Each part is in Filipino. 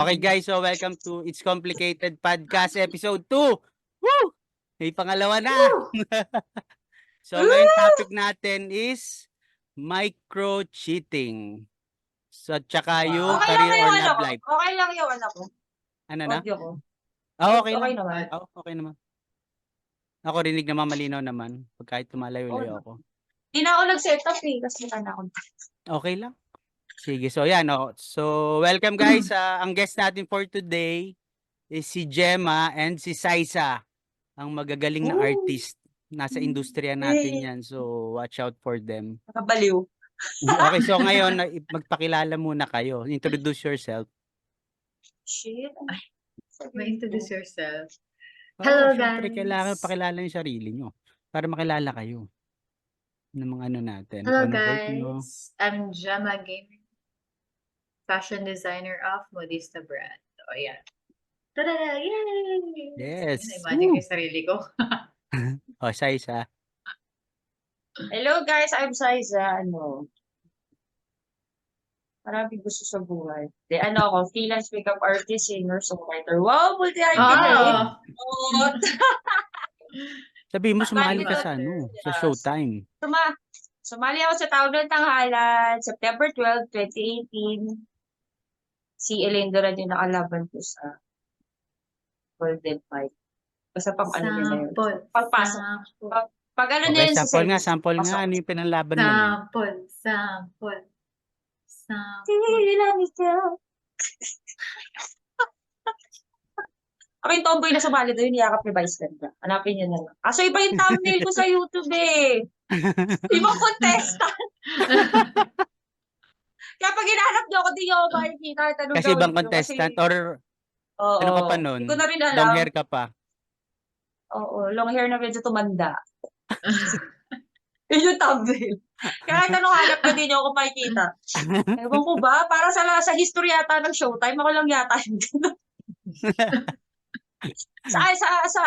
Okay guys, so welcome to It's Complicated Podcast Episode 2. Woo! May pangalawa na. So ngayon topic natin is micro-cheating. So tsaka yung Okay lang career na or yung ano love ko. life. Okay lang yung ano ko. Ano na? Audio ko. Okay Okay lang. naman. Okay naman. Ako rinig naman, malinaw naman. Pag kahit tumalayo-layo ako. Di na ako nag-set up eh. Kasi na ako. Okay lang. Sige, so yan. So welcome guys. Ang guest natin for today is si Gemma and si Saisa. Ang magagaling na artist. Nasa industriya natin yan. So watch out for them. Nakabaliw. Okay, so ngayon magpakilala muna kayo. Introduce yourself. Shit. Ma-introduce yourself. Hello, Hello, syempre, guys. kailangan pakilala yung sarili nyo para makilala kayo ng mga ano natin. Hello, Kung anong work nyo. guys. I'm Gemma Gaming, fashion designer of Modista brand. O, yan. Tada! Yay! Yes. Imagine ko yung sarili ko. O, Saisa. Hello guys, I'm Saiza. Marami gusto sa buhay. De, ako, freelance makeup artist, singer, songwriter. Wow, multi-hyphenate. Oh! Sabi mo, sumali ka sa sa Showtime. Sumali ako sa Tawag ng Tanghalan, September 12, 2018. Si Elaine Duran yung nakalaban ko sa Golden Fight. Basta pang ano nila yun. Pagpasok. Pag ano na Okay, yun sa sample nga. Ano yung pinanlaban mo? Sample. Tila ikaw. Ako yung tomboy na sumali doon, niyakap ni Vice Ganda. Hanapin niyo na lang. So iba yung thumbnail ko sa YouTube eh. Ibang contestant. Kaya pag hinahanap niyo ako, di niyo ako makikita. Kasi ibang contestant or ano ka pa nun? Hindi ko na rin alam. Long hair ka pa? Oo, long hair na medyo tumanda. Yun yung thumbnail. Kaya tanong hanap ko, di niyo ako makikita. Ewan ko ba? Para sa history yata ng Showtime, ako lang yata yung sa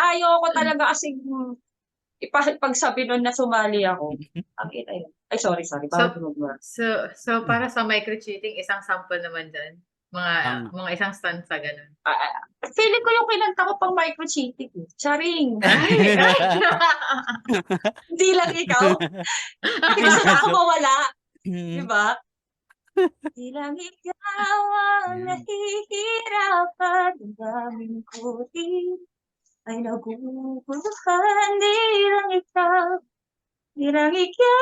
ayaw ko talaga kasi ipagsabi nun na sumali ako. Ay, sorry. So para sa micro-cheating, isang sample naman dyan. Mga isang stanza, ganun. Feeling ko yung kinanta ko pang micro-cheating. Charing. Hindi lang ikaw. Hindi gusto na ako mawala. Diba? Hindi lang ikaw ang nahihirapan. Ang daming kuti ay naguguluhan. Hindi lang ikaw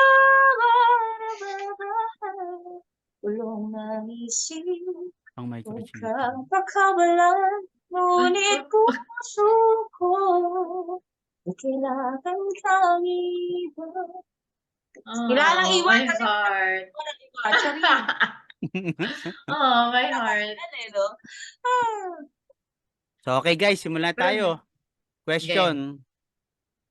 ang nababahan. Ulong ng isip. Ang micro-cheating. Huwag kang pakawalan. Ngunit puso ko kailangan kang iba. Kailangan iwan my kasi heart. Charing. My heart. So, okay guys, simulan tayo. Question.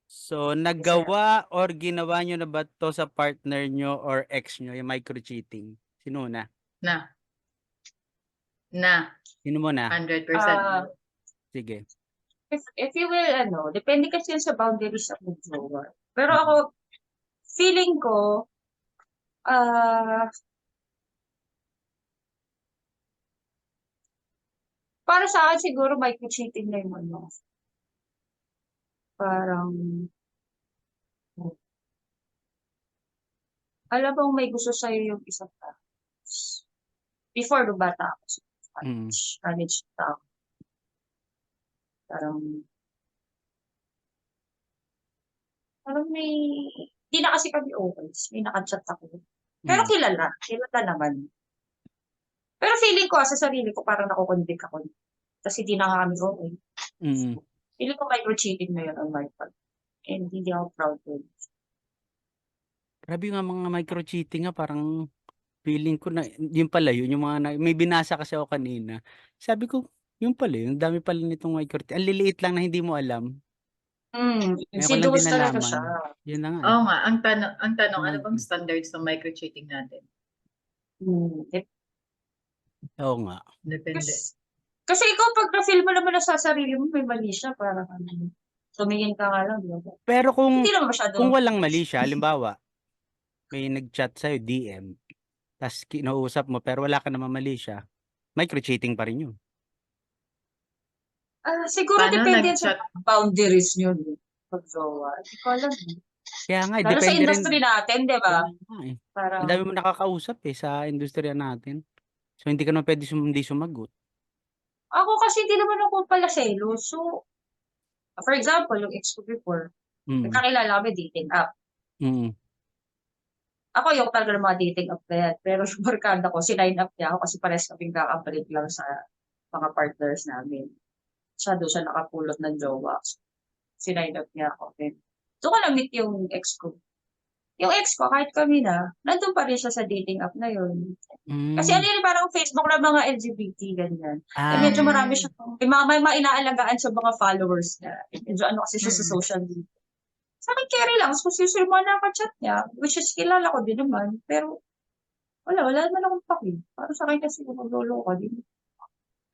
So, nagawa or ginawa nyo na ba to sa partner nyo or ex nyo, yung micro-cheating? Sino na? Sino mo na? 100%. Sige. If you will, depende kasi yun sa boundaries ng jowa. Pero ako, feeling ko, para sa akin siguro micro-cheating na yung parang, alam mong may gusto sa'yo yung isang tao. Before nung bata ako, college na ako. Parang hindi na kasi kami okay. May nakachat ako. Pero kilala naman. Pero feeling ko, sa sarili ko, parang nakukonvict ako. Kasi di na kami okay. Feeling ko micro-cheating na yun on my part. And hindi ako proud to it. Grabe nga mga micro-cheating nga, parang feeling ko na, yun pala yun, yung mga, may binasa kasi ako kanina. Sabi ko, yun pala yun, dami pala nitong micro-cheating. Ang liliit lang na hindi mo alam. Sinuos talaga siya. Yun na nga. Oo nga, ang tanong, ano bang standards ng micro-cheating natin? Oo nga. Depende. Kasi ikaw, pag na-feel mo naman na sa sarili mo, may mali siya, parang tumingin ka nga lang. Diba? Pero kung kung walang mali siya, halimbawa, may nag-chat sa'yo, DM, tapos kinausap mo, pero wala ka naman mali siya, micro-cheating pa rin yun. Siguro Paano depende yan sa nag-chat? boundaries nyo, pag-jowa. Hindi ko alam. Kaya nga, Lalo sa depende rin. industry natin, di ba? Kaya nga eh. Ang dami Parang, mo nakakausap sa industriya natin. So, hindi ka naman pwede hindi sumagot. ako kasi hindi naman ako pala selos. So, for example, yung ex ko before, Mm. nagkakilala kami dating app. Mm. Ako yung talaga ng mga dating app na yan. Pero yung barkada ko, sinign up niya ako kasi pares kaming kakabalik lang sa mga partners namin. Doon siya nakapulot ng jowa. Sinign up niya ako. Then, doon ko na-meet yung ex ko. Yung ex ko, kahit kami na, nandun pa rin siya sa dating app na yun. Kasi ano Mm. yun, parang Facebook na mga LGBT, ganyan. Eh, Ah, medyo marami siya, may inaalagaan sa mga followers niya. Medyo ano kasi siya sa Mm. social media. Sa akin, carry lang. Kung sino mga nakachat niya, which is kilala ko din naman. Pero, wala naman akong paki. Para sa akin kasi kung maglolo ka din.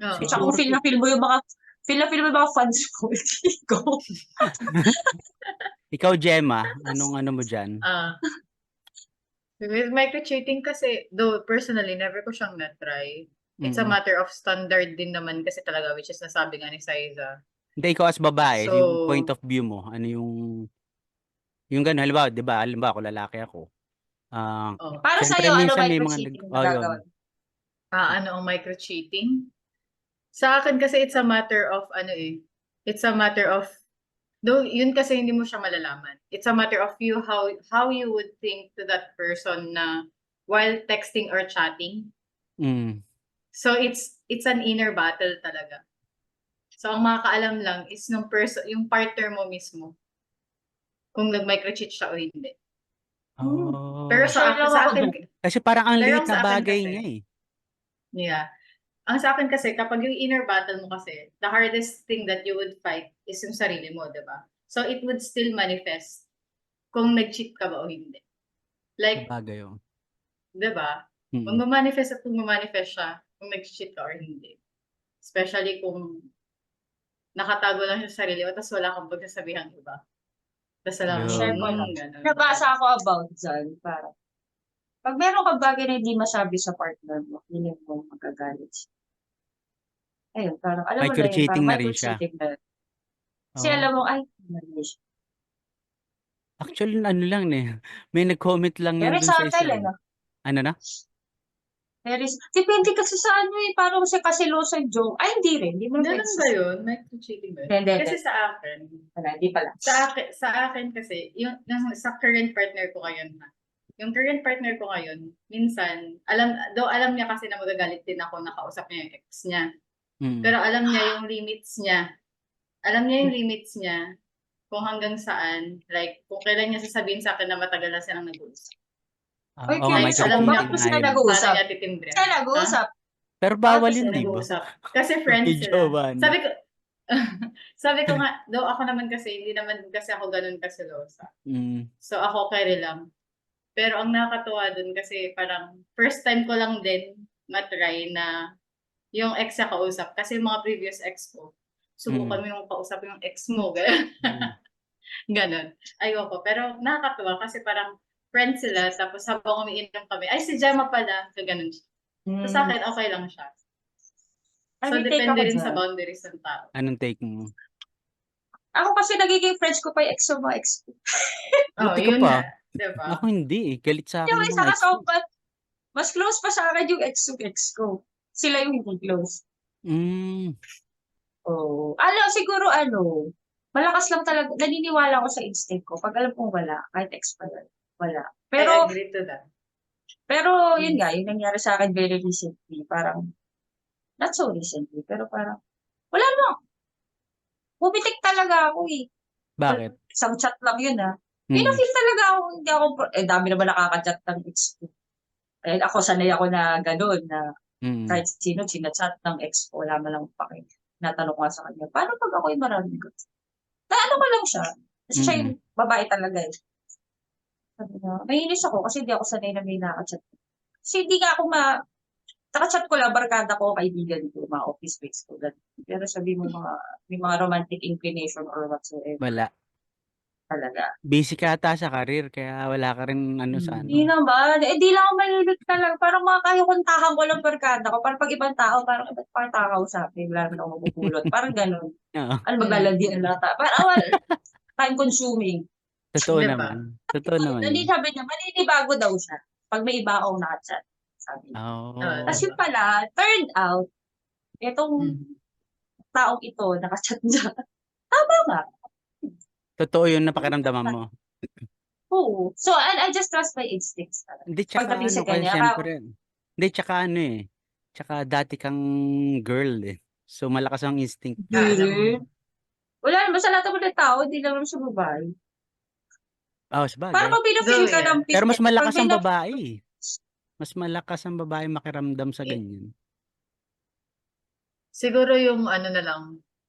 Oo. At saka kung siguro, feel na feel mo yung mga fans ko, hindi ko. ikaw, Gemma, anong ano mo dyan? With micro-cheating kasi, though personally, never ko siyang na-try. It's a Mm. matter of standard din naman kasi talaga, which is nasabi nga ni Saiza. Hindi, ikaw as babae, yung point So, of view mo, ano yung gano'n, halimbawa, di ba, halimbawa, ako lalaki ako. oh, Para Siyempre, sa'yo, ano minsan may mga micro-cheating na yun. gagawin? ano ang micro-cheating? Sa akin kasi it's a matter of it's a matter of though yun kasi hindi mo siya malalaman. It's a matter of you how you would think to that person na while texting or chatting. Mm. So it's an inner battle talaga. So ang makakaalam lang is yung partner mo mismo kung nag-microcheat siya o hindi. Pero Oh. Sure lang ako akin dun. Kasi parang ang pero liit ang na sa akin bagay kasi, niya eh. yeah. Ang sa akin kasi, kapag yung inner battle mo kasi, the hardest thing that you would fight is yung sarili mo, di ba? So, it would still manifest kung nag-cheat ka ba o hindi. Like, Bagay yun. di ba? Mm. Magmamanifest at magmamanifest siya kung nag-cheat ka or hindi. Especially kung nakatago lang siya sa sarili mo, tapos wala kang pagsasabihan iba. Tapos wala kang, Share ko lang. gano'n. Nabasa ako about dyan. Parang, pag meron kang bagay na hindi masabi sa partner mo, feeling mo magagalit siya. Ayun, parang, alam mo na yun, Micro-cheating parang na rin siya. micro-cheating na. Kasi Oh. alam mo, ay, mali siya. Actually, ano lang may nag-comment lang yan Very dun sa isa subtle, eh. no? Ano na? Depende kasi sa ano eh, parang kasi low sa joke. Ay, hindi rin. Hindi mo na Ganun ba yun? Micro-cheating ba yun? Hindi. Kasi sa akin, Hindi pala. sa akin kasi, yung sa current partner ko ngayon ha. Yung current partner ko ngayon, minsan, alam niya kasi na magagalit din ako nakausap niya yung ex niya. Mm. Pero alam niya yung limits niya. Alam niya yung limits niya kung hanggang saan, like, kung kailan niya sasabihin sa akin na matagal na silang nag-uusap. Ay, Oo nga, curious ako. alam niya Bakit micro-cheating mo nga sila yun. paano nag-uusap? niya titimbre. Sila nag-uusap? Pero Bakit bawal sila yun, di ba? Nag-uusap. Kasi friends Kay sila. Giovanni. Sabi ko nga, though ako naman kasi, hindi naman kasi ako ganun kasilosa. Mm. So ako carry lang. Pero ang nakakatuwa dun kasi parang first time ko lang din matry na yung ex na kausap. Kasi yung mga previous ex ko, subukan mo yung kausap yung ex mo. Ganon. Ayoko. Pero nakakatuwa kasi parang friends sila. Tapos habang umiinom kami, ay si Gemma pala. Gaganon siya. So sa akin, okay lang siya. Ay, So may take depende ako rin dyan. sa boundaries ng tao. Anong take mo? Ako kasi nagiging friends ko pa yung ex of mga ex ko. Oh, Buti ka yun pa. nga. Diba? Ako hindi eh. Galit sa akin Yung yung isa mga ex ko. mas close pa sa akin yung ex ko. Sila yung hindi close. Mm. Oo. Siguro malakas lang talaga, naniniwala ko sa instinct ko. Pag alam kong wala, kahit ex pa yan, wala. I agree to that. Pero yun nga, yung nangyari sa akin very recently, parang, not so recently, pero parang, wala naman. Pumitik talaga ako eh. Bakit? Isang chat lang yun May Mm. na-feel talaga ako, hindi ako, dami naman nakaka-chat ng ex ko. Eh, ako, sanay ako na gano'n, na Mm. kahit sino, sinachat ng ex ko, wala man lang pake. Natanong ko nga sa kanya, paano pag ako'y maraming ko? Naano ko lang siya. Kasi siya yung babae talaga eh. Sabi niya, naiinis ako kasi hindi ako sanay na may nakachat. Kasi hindi nga ako nakachat ko lang, barkada ko, kaibigan ko, mga office mates ko. Ganun. Pero sabi mo may mga romantic inclination or whatsoever. Wala. talaga. Busy ka ata sa career, kaya wala ka rin ano sa Hindi ano. naman. Eh, di lang ako mahilig talaga. Parang mga kahikuntahan ko lang barkada ko. Parang pag ibang tao, parang iba't parang tao sa akin. Wala naman ako mapupulot. Parang ganun. Oo, Ano, Mm. maglalandi ang lata. Parang, time consuming. totoo Di ba? naman. Totoo naman Hindi yun. sabi niya, maninibago daw siya. Pag may iba akong nakachat. Sabi niya. Tapos Oh. yun pala, turned out, itong taong ito, nakachat niya. Tama nga. Totoo yun na pakiramdaman mo. Oo. So, I just trust my instincts talaga. Hindi, tsaka Pagdating ano sa kasi kanya, syempre. Hindi, tsaka ano eh. Tsaka dati kang girl eh. So, malakas ang instinct. Alam mo. wala naman sa lahat naman ng tao, hindi lang naman sa babae. Oh, Parang sabagay. pag pinafeel ka ng Pero mas pag malakas ang pinaf- babae. Mas malakas ang babae makiramdam sa ganyan. Siguro yung ano na lang,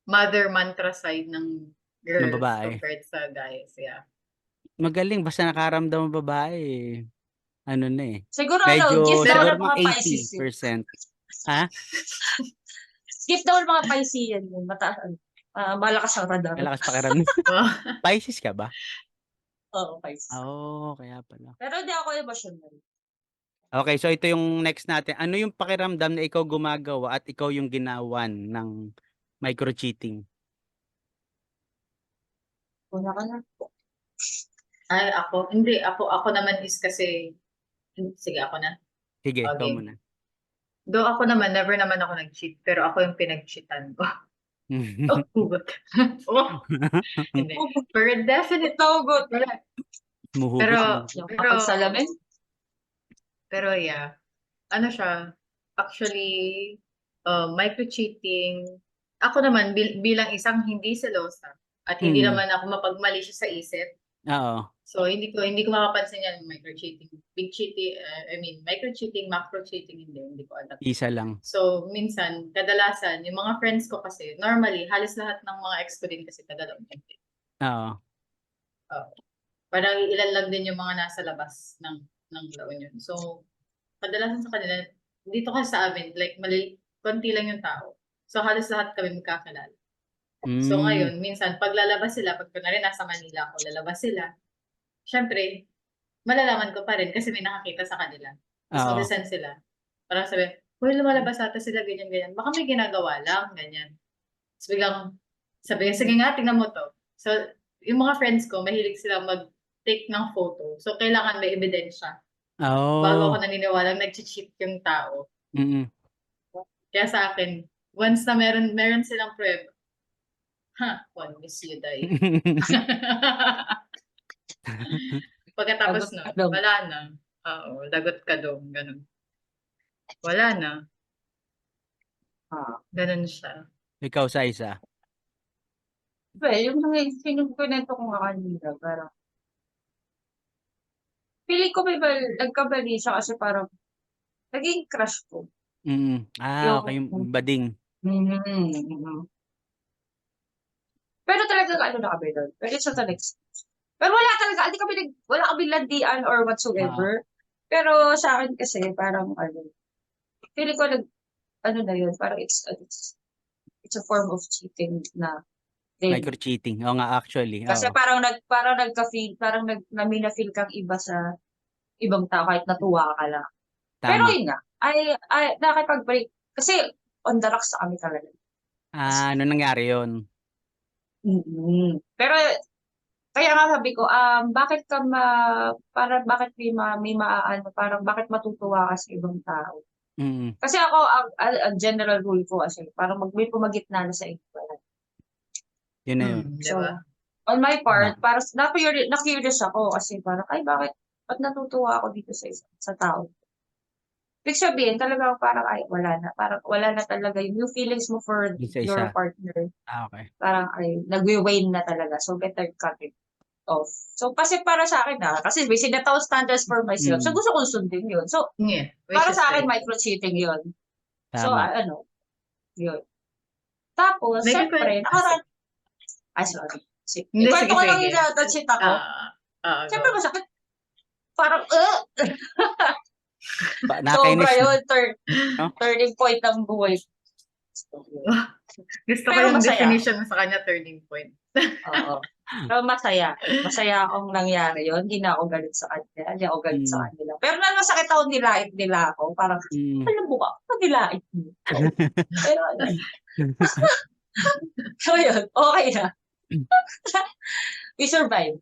mother mantra side ng Ng girls babae. compared sa guys. Yeah. Magaling, basta nakaramdam ang babae eh. Ano na eh. siguro Medyo gift daw siguro ng mga mga Pisces yun. 80%. Ha? Gift daw ng mga Pisces yan. Malakas ang radar. Malakas pakiramdam. Wow. Pisces ka ba? Oo, Pisces. Oo, kaya pala. Pero hindi ako emotional. Okay, so ito yung next natin. Ano yung pakiramdam na ikaw gumagawa at ikaw yung ginawan ng micro-cheating? Una ka na. Ay, ako. Hindi, ako naman is kasi, sige, ako na. Sige, ikaw Okay. muna. Though ako naman, never naman ako nag-cheat, pero ako yung pinag-cheatan ko. Oh, hugot. Oh, hindi. Pero definite. Tawgot. Muhugot Pero, mo. Yung pero, papagsalamin. pero yeah. Ano siya? Actually, micro-cheating. Ako naman, bilang isang hindi selosa, at hindi Mm. naman ako mapagmali siya sa isip. Oo. So, hindi ko makapansin yan, micro-cheating. Big cheating, micro-cheating, macro-cheating, hindi ko alam. Isa lang. So, minsan, kadalasan, yung mga friends ko kasi, normally, halos lahat ng mga ex ko din kasi kadalasan. Oo. Parang ilan lang din yung mga nasa labas ng La Union. So, kadalasan sa kanila, dito kasi sa amin, like, konti lang yung tao. So, halos lahat kami magkakilala. So, ngayon, minsan, pag lalabas sila, pag kunwari nasa Manila ako, lalabas sila, syempre, malalaman ko pa rin kasi may nakakita sa kanila. Tapos Oo. mag-send sila. Parang sabi, uy, lumalabas ata sila, ganyan, ganyan. Baka may ginagawa lang, ganyan. Tapos biglang, sabi, sige nga, tingnan mo to. So, yung mga friends ko, mahilig sila mag-take ng photo. So, kailangan may ebidensya. Bago ako Oh. naniniwalang nag-cheat yung tao. Mm. Kaya sa akin, once na meron silang prueba, one miss you, die. Pagkatapos Lagot nun, ka daw. wala na. Oo, lagot ka doon, ganun. Wala na. Ganun siya. Ikaw sa isa. Well, yung kinukwento ko nga kanina, parang feeling ko nagkamali siya kasi parang naging crush ko. Mm. Yung, Okay, yung bading. Pero talagang ano na kami doon. Pero it's not an excuse. Pero wala talaga, wala kami landian or whatsoever. Pero sa akin kasi, parang feeling ko ano na yun, parang it's a form of cheating na din. Micro-cheating. Oo nga, actually. Kasi Oo. parang nagka-feel, parang may na-feel kang iba sa ibang tao kahit natuwa ka lang. Pero Tama. yun nga, nakipag-break. Kasi on the rocks na kami talaga. Ano nangyari yun? Pero kaya nga sabi ko, bakit parang bakit parang bakit matutuwa ka sa ibang tao? Mm. Kasi ako, ang general rule ko kasi, parang may pumagitna na sa inyo. Yun na yun. So, Diba? on my part, parang na-curious ako kasi parang, ba't natutuwa ako dito sa tao? Ibig sabihin, talaga parang, wala na. Parang wala na talaga yung feelings mo for Isa-isa. your partner. Okay. Parang, nagwe-wane na talaga. So, better cut it off. So, kasi para sa akin kasi may sinatawag standards for myself. So, gusto kong sundin yun. So, Yeah. para sa akin, micro-cheating yun. So, Tama. yun. Tapos, May syempre, kikwento- sorry. Hindi, Kwento ko sige, lang sige. yung na-cheat ako. Syempre, Go. masakit. Parang, Nakainis sobra na. yun. No? Turning point ng buhay. Gusto ko Pero yung masaya. definition mo sa kanya, turning point. Oo. Pero masaya. Masaya akong nangyari yun. Hindi na ako galit sa kanya. Hindi ako galit sa Mm. kanila. Pero nang masakit ako, nilait nila ako. Parang, Mm. alam mo ka, nilait mo. Pero, so yun, okay na. We survive.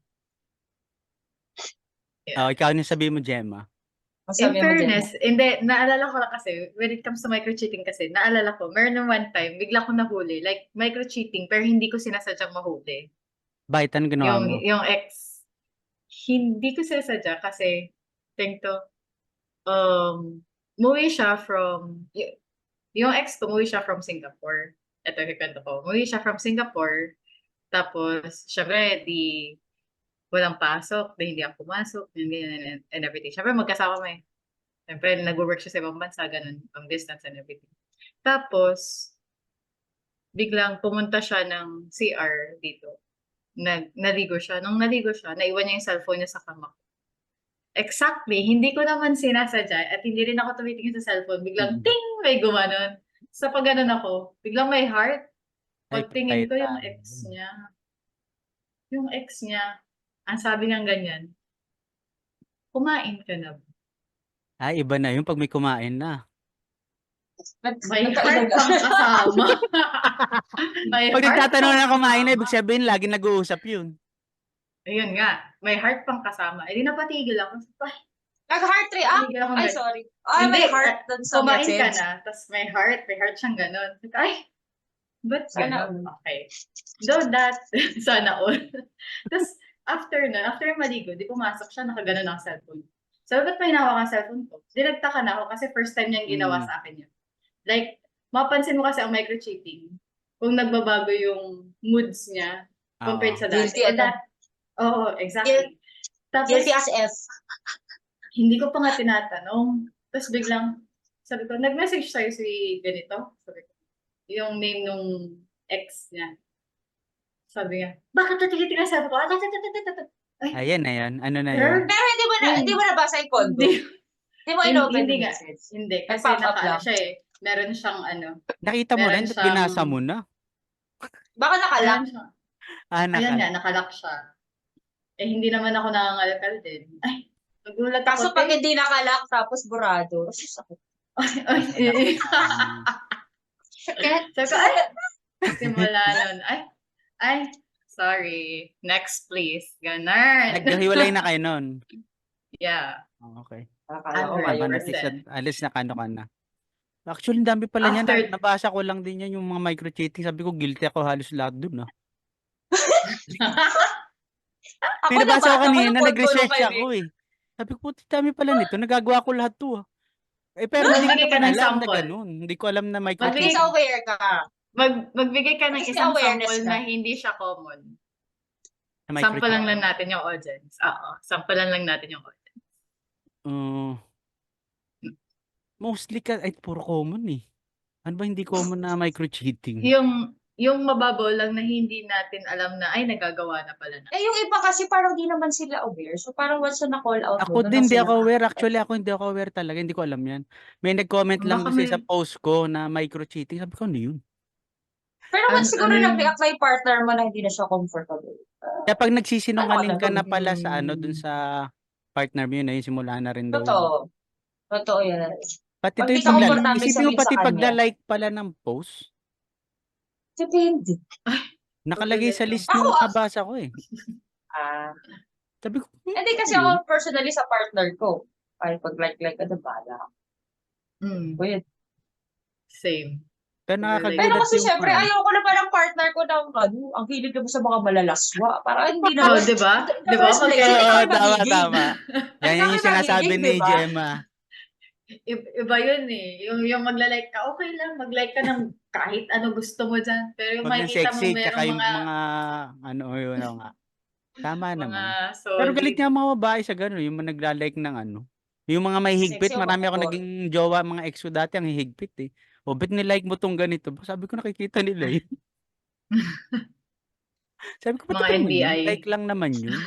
Oh, ikaw ano sabihin mo, Gemma? In Masabi mo dyan. fairness, hindi, naalala ko lang kasi, when it comes to micro-cheating kasi, naalala ko, meron nung one time, bigla ko nahuli, like, micro-cheating, pero hindi ko sinasadyang mahuli. Bakit anong ginawa mo? Yung ex, hindi ko sinasadya kasi, think to, umuwi siya from, yung ex ko, umuwi siya from Singapore. Ito, kikwento ko. Umuwi siya from Singapore, tapos, syempre, walang pasok, hindi ako pumasok, ganyan, and everything. Syempre, magkasama kami. Syempre, nag-work siya sa ibang bansa, ganun, long distance and everything. Tapos, biglang pumunta siya ng CR dito. Naligo siya. Nung naligo siya, naiwan niya yung cellphone niya sa kama ko. Exactly, hindi ko naman sinasadya at hindi rin ako tumitingin sa cellphone. Biglang, ting! May gumanon. Sa pag ganun ako, biglang may heart. Ay, Pagtingin ko yung tayo. ex niya. Yung ex niya, ang sabi niyang ganyan, kumain ka na ba? Ay, iba na yun pag may kumain na. May heart pang kasama. May Pag heart nagtatanong pang na kumain na, kasama. ibig sabihin, lagi nag-uusap yun. Ayun nga, may heart pang kasama. Eh di napatigil ako. Ay, Nag-heart react? patigil ako. Ay, sorry. Ay, may Hindi, heart dun sa kumain ka message. na, tapos may heart siyang ganun. Ay, ba't Sana ganun? Okay. Though that, sana all. Tapos, after maligo, di pumasok siya, nakaganon ang cellphone. Sabi, ba't may hawak ang cellphone ko? Di nagtaka na ako kasi first time niyang ginawa sa akin yun. Like, mapansin mo kasi ang micro-cheating, kung nagbabago yung moods niya compared sa dati. Guilty And ako. Oo, exactly. Tapos, Guilty as F. hindi ko pa nga tinatanong. Tapos biglang, sabi ko, nag-message sa'yo si ganito. Sabi ko, yung name nung ex niya. Sabi niya, bakit natigitig na sabi ko? Ay, Ayan na yan. Ano na girl, yun? Pero hindi mo nabasa yung condo. hindi, Hindi mo in-open hindi yung nga. message. Hindi, kasi Nag-pop up nakaano lang. siya eh. Meron siyang Nakita mo meron rin, ba't siyang- binasa mo na? Baka nakalak. meron siyang, Ah, ayan nga, nakalock siya. Eh, hindi naman ako nangangalakal din. Ay, nagulat Kaso ako. pag hindi nakalak, tapos burado. Sakit. Ay, Sakit. sabi ko, ay, simula nun. Ay, sorry. Next, please. Ganon. Naghiwalay na kayo nun. Yeah. Oh, okay. Akala ko 100%. kayo. At least, alis na kano ka na. Actually, ang dami pala niyan. After- Nabasa ko lang din yan yung mga micro-cheating. Sabi ko, guilty ako halos lahat dun. Ako May nabasa ko nabasa ko kanina, yung condo nag-research nung ako eh. Sabi ko, puti dami pala nito. Nagagawa ko lahat to ah. Eh, pero hindi ko Magbigay ka naman ng alam na sample. ganun. Hindi ko alam na At micro-cheating. least aware ka. Magbigay ka ng Kasi isang awareness sample ka. na hindi siya common. Na Sample lang micro-cheating. natin yung audience. Oo. Sample lang natin yung audience. Mostly ay puro common eh. Ano ba hindi common na micro-cheating? Yung mababaw lang na hindi natin alam na, ay, nagagawa na pala na. Eh, yung iba kasi parang di naman sila aware. So, parang once na na-call out Ako doon din, na hindi sila ako aware. Actually, ako hindi ako aware talaga. Hindi ko alam yan. May nag-comment lang Baka kasi may- sa post ko na micro-cheating. Sabi ko, ano yun? Pero once siguro ano yung- nag-react na yung partner mo na hindi na siya comfortable. Kaya pag nagsisinungaling ka na pala sa Hmm. dun sa partner mo yun, ayun, simula na rin daw. yun. Totoo. Totoo yan. Pati Pag ito di yung ka komportable isipin mo sabihin pati sa pag kanya. na-like pala ng post, Depende. nakalagay sa list Ako, yung nabasa ko eh. Ah, Sabi ko, hindi kasi ano yun? ako personally sa partner ko. Ay, pag like ka na bala. Hmm. Wait. Same. Pero nakakagulat Pero kasi yung syempre, ayoko na parang partner ko na ang hilig naman sa mga malalaswa. Para hindi na. Oh, di ba? In the Di ba? first place, Pag- hindi Oo, kami tama, magiging. tama. Yan Hindi yung kami sinasabi magiging, ni di ba? Gemma. Iba yun eh. Yung magla-like ka, okay lang. Mag-like ka ng kahit ano gusto mo dyan. Pero yung Huwag ng makikita mo sexy, tsaka merong yung mga, ano, yun ano nga. Tama mga naman. solid. Pero galit nga ang mga babae sa gano'n, yung mga nagla-like ng ano. Yung mga may higpit, Sexy o marami ako makapal? naging jowa, mga ex ko dati ang hihigpit eh. O, ba't nilike mo tong ganito? Sabi ko nakikita nila eh. Sabi ko, ba't Mga naman yun? NBI. Like lang naman yun.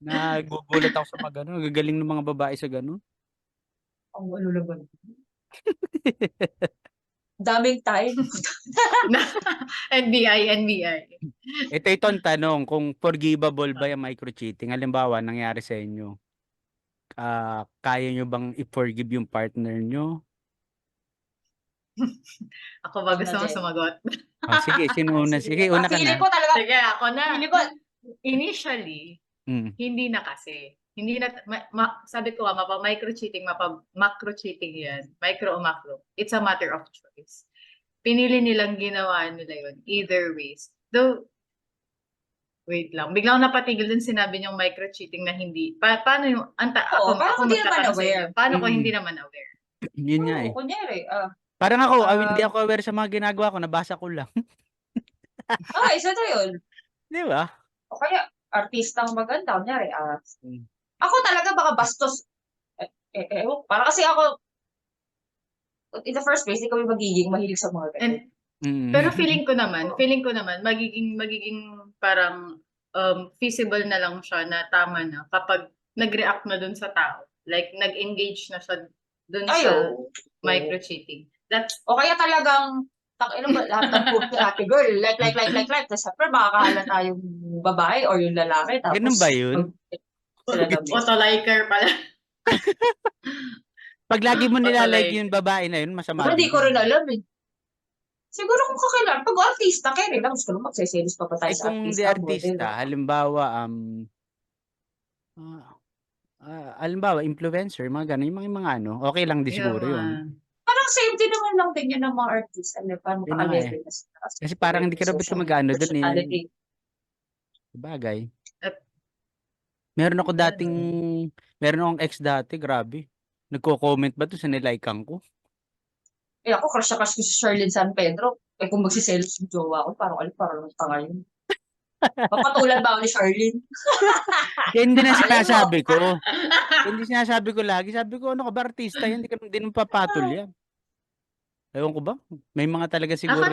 Nagugulat ako sa mga gano'n. Gagaling ng mga babae sa gano'n. Ang ano naman. daming time. NBI. Ito ang tanong, kung forgivable ba yung micro-cheating? Halimbawa, nangyari sa inyo, kaya nyo bang i-forgive yung partner nyo? Ako ba gusto mo Jen? sumagot? Sige, sino una? Sige, una ka Feeling na. ko talaga, Sige, ako na. feeling ko, Initially, Mm. hindi na kasi. Hindi na, sabi ko nga, micro-cheating, macro-cheating yan. Micro o macro. It's a matter of choice. Pinili nilang ginawa nila yun. Either ways. Though, wait lang. Biglang napatigil dun sinabi niyong micro-cheating na hindi. Paano yung, Oo, ako parang hindi naman magtatanong sa inyo. aware. Paano ko Mm. hindi naman aware? Yun nga eh. oo, kunyari, Parang ako, hindi Ah. ako aware sa mga ginagawa ko, nabasa ko lang. isa to yun. Di ba? O kaya, artistang maganda, kunyari, Mm. ako talaga baka bastos, para kasi ako, in the first place, ikaw yung magiging mahilig sa mga ganun. And, Mm. pero feeling ko naman, magiging parang feasible na lang siya na tama na kapag nag-react na dun sa tao. Like, nag-engage na siya dun sa Ayo. micro-cheating. That's, O kaya talagang, ano ba, lahat ng post ni ate girl, like. Tapos syempre, makakahalata yung babae or yung lalaki. Tapos, Ganun ba yun? Sila na miss. auto-liker pala. Pag lagi mo nilalike Like- yung babae na yun, masama Hindi din ko yun. rin alam eh. Siguro kung kakailan, pag artista, kaya rin lang, gusto naman magsiselos pa ba tayo Eh sa kung di artista, artista, halimbawa, halimbawa, influencer, mga ganun, yung mga ano, okay lang di siguro yun. Parang same din naman lang din yun ng mga artista. Paano Yun na nga ka-level na sila. Kasi parang hindi ka dapat mag-ano dun eh. Personality. Bagay. At- Meron akong ex dati, grabe. Nagko-comment ba to sa nilikean ko? Ako, crush na crush ko si Sherlyn San Pedro. Kung magsiselos yung jowa ko, parang tanga yun. Papatulan ba ako ni Sherlyn? Yan din ang Alay mo. sinasabi ko. Hindi sinasabi ko lagi. Sabi ko, ano ka ba, artista yan? Hindi mo papatol yan. Ewan ko ba? May mga talaga siguro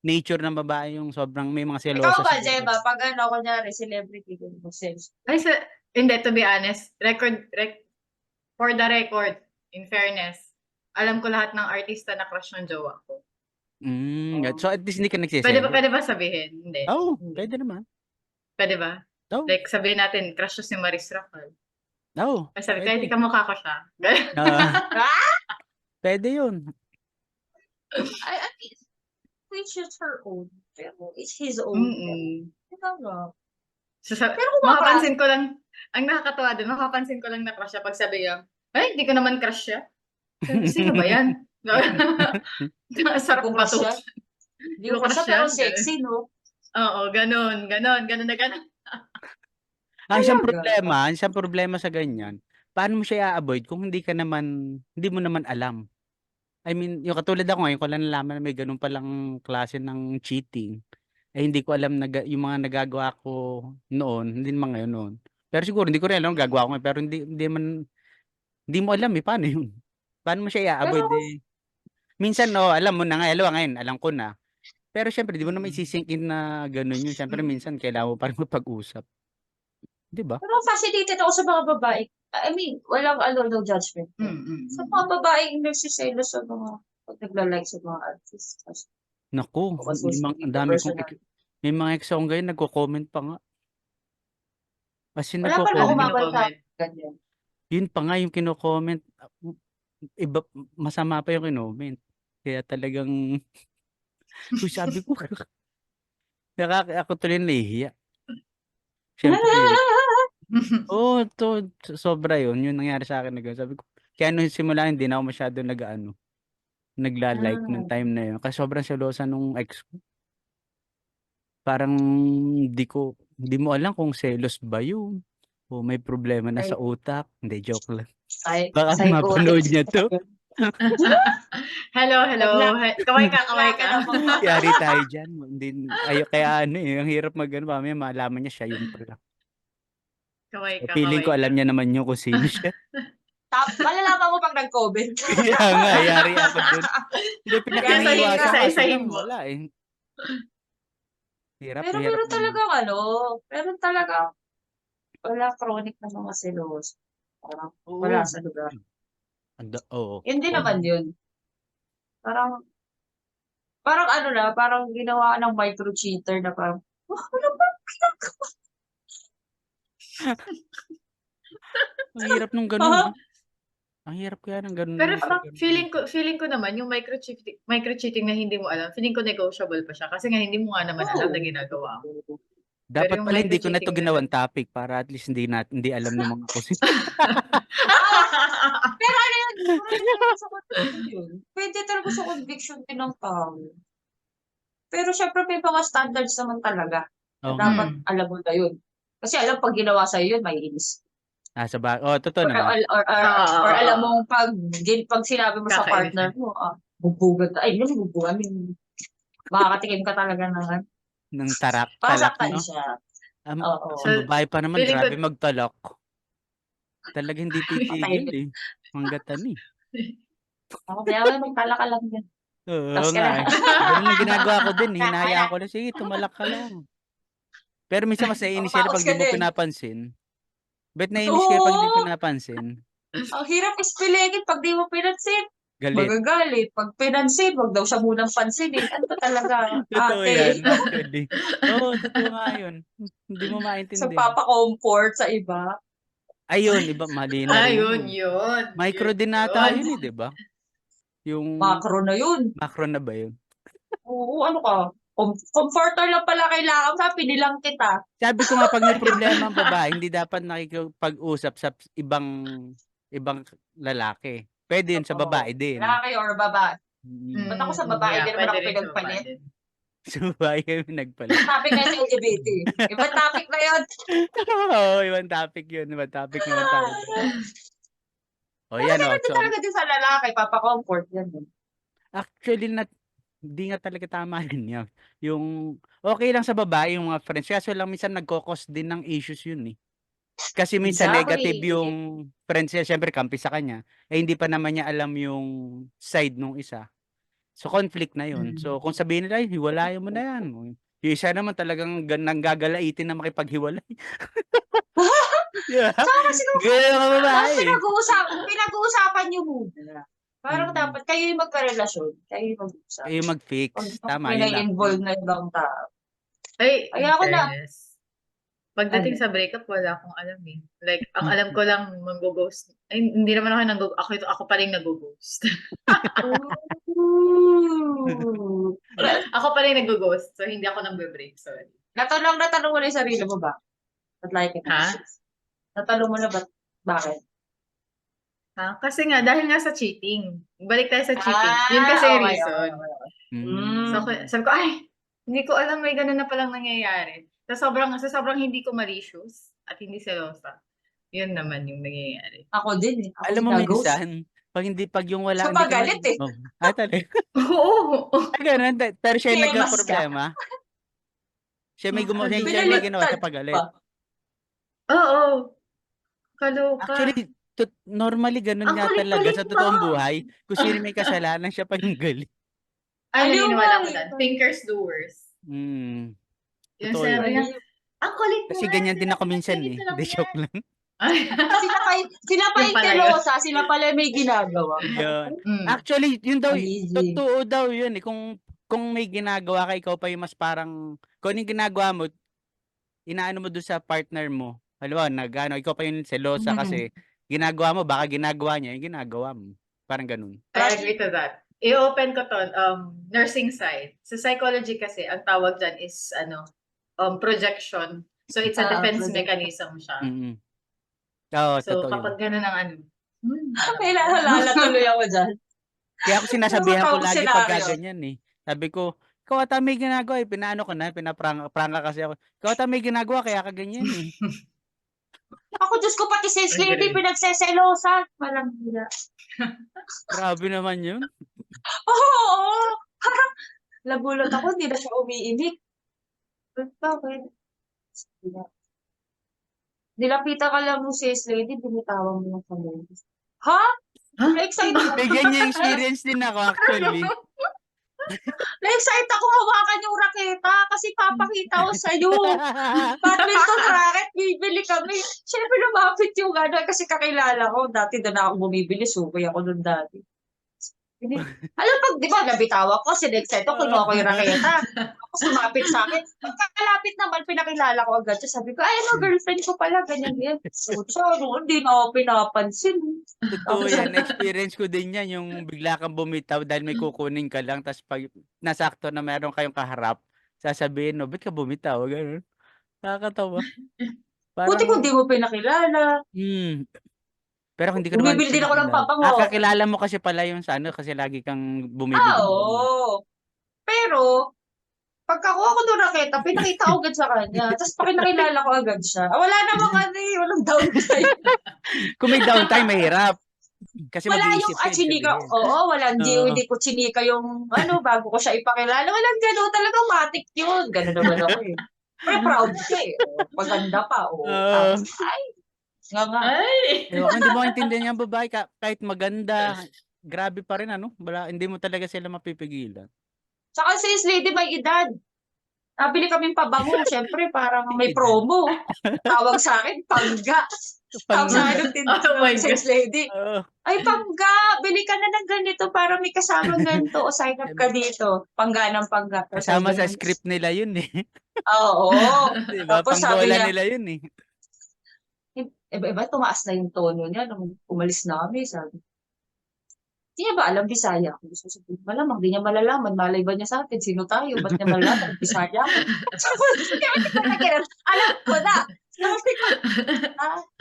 nature ng babae yung sobrang may mga selosa. Ikaw ba, siguro. Jeba? Pag kunyari, celebrity, kung magselos. Hindi, to be honest, for the record, in fairness, alam ko lahat ng artista na crush ng jowa ko. So at least hindi ka Pwede nagsiselos. ba sabihin? Hindi. Oo, Hindi. pwede naman. Pwede ba? Oo. Like, sabihin natin, crush ko si Maris Racal. Oo. Kasi sabi, pwede. kaya di ka mukha ko siya. Pwede yun. I mean, which is her own. Pero it's his own. Mm-mm. Pero kung Makapansin ko lang, ang nakakatawa din, makapansin ko lang na crush siya pag sabi niya, ay, hindi ko naman crush siya. Sino ba yan? Sarap Kung ba to? crush siya? Hindi ko crush siya, pero sexy, no? Oo, ganun na ganun. Ang isang problema sa ganyan, paano mo siya i-avoid kung hindi mo naman alam? I mean, yung katulad ako ngayon, ko lang nalaman na may ganun palang klase ng cheating. Hindi ko alam yung mga nagagawa ko noon, hindi naman ngayon noon. Pero siguro, hindi ko rin alam ang gagawa ko ngayon, pero hindi mo alam paano yun? Paano mo siya i-avoid Minsan, alam mo na ngayon, alam ko na. Pero syempre, di mo naman isisink in na ganun yun. Syempre, minsan, kailangan mo pa rin magpag-usap. Di ba? Pero fascinated ako sa mga babae. I mean, walang no judgment. Sa mga babaeng nagsiselos sa mga pag nagla-like sa mga artists. Naku, ang dami kong may mga ex akong ganyan, nagko-comment pa nga. Kasi Wala pa naman nagko-comment. umabot sa ganyan. Yun pa nga yung kino-comment. Iba, masama pa yung kino-comment. Kaya talagang, sabi ko, ako tuloy nahihiya. Siyempre, sobra yun. Yung nangyari sa akin na gano'n. Sabi ko, kaya nung simula, hindi na ako masyado nagla-like nung time na yun. Kasi sobrang selosa nung ex ko. Parang hindi mo alam kung selos ba yun. O may problema na sa utak. Hindi, joke lang. Baka mapanood niya to. Hello. Kaway ka. Yari tayo dyan. Kaya ang hirap mamaya malaman niya siya yun pala. Kaway ka. Feeling ko alam niya naman yun kung sino siya. Malalaman mo pag nag-comment. Kaya nga, yari ako dun. Hindi, pinakiniwasan Kaya kasi isa-isahin lang, mo. wala eh. Hirap. Pero meron talagang wala chronic na mga selos. Parang wala sa lugar. Oo. Hindi naman yun. Parang Parang ano na, parang ginawa ng micro-cheater na parang, ano ba ginagawa? Ang hirap nung ganun, Ha? ah. Ang hirap kaya ng ganun Pero sa ganun. feeling ko naman yung micro-cheating na hindi mo alam, feeling ko negotiable pa siya kasi nga hindi mo nga naman alam na Oo. ginagawa mo. Pero Dapat yung pala hindi ko na micro-cheating 'to na ginawang topic para at least hindi alam ng mga kusin. Pero ano yun, pwede talaga sa conviction yun. Pwede talaga sa conviction din ng tao. Pero syempre may mga standards naman talaga na Oo nga. dapat alam mo na yun. Kasi alam pag ginawa sa'yo yun, maiinis. Totoo Or, naman. or alam mong pag sinabi mo sa Kakainis partner mo, bugbugan ka. Ay, hindi mo bugbugan. Makakatikim ka talaga ng Ng talak, pasaktan 'no? siya. Ang Oo. So, ang babae pa naman feeling ko grabe magtalak. Talagang hindi Patay titigil, din. eh, hangga't ano, eh. Ako, kaya magtala ka lang yan. Oo Tapos ka nga, na. eh. Gano'n ang ginagawa ko din, eh, Kaya hinahayaan ko lang, "Sige tumalak ka lang." Pero minsan mas naiinis sila Matatakot 'pag ka 'di mo din. pinapansin. Bet naiinis kayo 'pag hindi Oo. pinapansin? Ang hirap ispiligin 'pag di mo pinansin. Galit. Magagalit. 'Pag pinansin, wag daw siya munang pansinin. Ano ba talaga, Totoo ate? 'yan actually. Oo, totoo nga 'yun. Hindi mo So, maintindihan. papa-comfort sa iba. Ayun, iba mali na rin yun, 'yun. yun. Micro Yun, din ata yun. 'yun, eh, 'di ba? Yung Macro na yun. macro na ba 'yun? Oo, ano ka, comforter lang pala kailangan mo, sabi nilang kita. Sabi ko nga 'pag may problema ang babae hindi dapat nakikipag-usap sa ibang ibang lalaki. Puwede 'yun sa Oo, babae din. lalaki or babae. Ba't ako sa babae, Yeah, di naman pwede ako rin sa babae pinagpalit. din. Sa babae kami nagpalit. Topic na sa LGBT. Ibang topic na yun. Oo, ibang topic 'yun, ibang topic naman tayo do'n. Oh, Pero 'yan, oh, gano'n din so talaga din sa lalaki, papa-comfort, ganun. actually hindi nga talaga tama rin 'yun. Yung okey lang sa babae yung mga friends, kaso lang minsan nagko-cause din ng issues 'yun, eh. Kasi minsan negative Exactly. yung friends niya, siyempre kampi sa kanya, eh, hindi pa naman niya alam yung side nung isa. So, conflict na 'yun. So, kung sabihin nila, "Ay hiwalayan mo na 'yan." Yung isa naman talagang nanggagalaitin na makipaghiwalay. 'Di ba? Tsaka kasi Gano'n ang mga dapat babae, eh. pinag-uusapan niyo muna. Parang Mm. dapat kayo yung magkarelasyon, kayo yung mag-usap. Kayo Wag mag-fix, wag tama may 'yun lang. nai-involve na ibang tao. Ay, Kaya in ako na fairness. Pagdating ano? sa breakup, wala akong alam, eh. Like, ang alam ko lang manggo-ghost. Ay, hindi naman ako pa rin naggo-ghost. Ooh. Ako pa rin naggo-ghost, so hindi ako nagbe-break, sorry. Natanong mo na yung sarili mo ba? Ba't lagi kita Ha? na-chase? Natanong mo na bakit? Kasi nga, dahil nga sa cheating. Balik tayo sa cheating. Yun kasi yung Okey, reason. okey. Hmm. So, sabi ko, ay, hindi ko alam may gano'n na palang nangyayari. Sa sobrang hindi ko malicious at hindi selosa, yun naman yung nangyayari. Ako din, eh. Ako Alam mo gina-ghost. minsan, 'pag yung wala hindi Kapag ka galit, eh. talaga? Oo. Gano'n pero siya yung Hiemas ka. nagkaproblema? Siya yung may ginawa Binaliktad sa pagalit? pa. Oo. Kaloka. Actually, normally gano'n Ang nga talaga kulit-kulit sa mo. totoong buhay. Kung sino may kasalanan siya pa yung galit. Ay, Aliw nga, naniniwala ako eh. dun. Thinkers, doers. Yung Totoo sinabi yun. niya, Aliw. ang kulit mo Kasi nga, ganyan din ako minsan, pinagkait eh. ko lang Hindi, joke yan. lang. Ay. Sila pa Yun yung pala yun. selosa, sila pala may ginagawa. Yun. Mm. Actually, yun daw, Amazing. totoo daw yun, eh. Kung may ginagawa ka, ikaw pa yung mas parang kung ano yung ginagawa mo, inaano mo dun sa partner mo. Halimbawa, ikaw pa yung selosa kasi ginagawa mo, baka ginagawa niya yung ginagawa mo. Parang ganun. I agree to that. I-open ko to, nursing side. Sa psychology kasi, ang tawag dyan is, projection. So, it's a defense Projection. mechanism siya. Oo, So, totoo yun. kapag gano'n ang May naalala tuloy ako dyan. Kaya ako sinasabihan ko Nakakatawang lagi pagka senaryo. ganyan, eh. Sabi ko, ikaw ata may ginagawa, eh, pinaano ko na, prangka kasi ako. Ikaw ata may ginagawa kaya ka ganyan, eh. Ako, Diyos ko, pati si Lady Agree. pinagseselosa. Walang hila. Grabe naman yun. Oo. Parang nagulat ako, hindi na siya umiinig. Bakit? Nilapitan ka lang mo si Lady, binitawan mo ng kamay. Ha? Na-excite ako. May ganyan experience din ako actually. Na-excite ako hawakan yung raketa kasi papakita ko sa'yo. Badminton racket, bibili kami. Siyempre lumapit yung kasi kakilala ko. Dati doon ako bumibili, sukoy ako doon dati. Alam pag, di ba, nabitawan ko, sinexet ko, kuno ko yung raketa. Tapos lumapit sa akin. Pagkalapit naman, pinakilala ko agad siya. Sabi ko, ay, ano, girlfriend ko pala, ganyan, yan. Pucha, no, hindi na ako pinapansin. Totoo Tapos, yan. Experience ko din yan. Yung bigla kang bumitaw dahil may kukunin ka lang. Tapos pag nasakto na meron kayong kaharap, sasabihin, no, ba't ka bumitaw? Ganun. Nakakatawa. buti kung Parang, di mo pinakilala. pero hindi ko naman Bumibili din ako ng pinakilala. pabango. Kakilala mo kasi pala yung sa ano, kasi lagi kang Ah, bumibili doon. oo. Pero, pagkakuha ko ng raketa, pinakita ko agad sa kanya. Tapos pakinakilala ko agad siya. Ah, wala namang ano eh, walang downtime. Kung may downtime, mahirap. Kasi Wala yung mag-iisip ka, ibig chinika. sabihin. Oo, walang Oo. hindi ko chinika yung ano, bago ko siya ipakilala. Walang gano'n. Talagang matik yun. Gano'n naman ako eh. Pero proud siya eh. Oh, maganda pa. Oh. Oo. Tapos, ay, nga. Ay! Ewan ko, hindi mo maintindihan yung babae, kahit maganda, grabe pa rin, ano? Wala, hindi mo talaga sila mapipigilan. Saka si lady may edad. Nabili kaming pabango. Siyempre, parang may Edad. promo. Tawag sa akin, pangga. Tawag sa akin ng Oh my sales lady. Oo. Ay, pangga, bili ka na ng ganito para may kasamang ganito o sign up ka dito. Pangga ng pangga. Tapos Kasama sabi sa niya, script nila yun eh. oo. Diba? Tapos sabi Pangbola niya, nila yun eh. iba, tumaas na yung tono niya nung umalis na kami. Sabi, di niya ba alam Bisaya? Gusto ko sabihin, malamang, di niya malalaman. Malay ba niya sa atin? Sino tayo? Ba't niya malalaman? Bisaya ako. Sabi ko, hindi ko na kilala. Alam ko na. Sabi ko,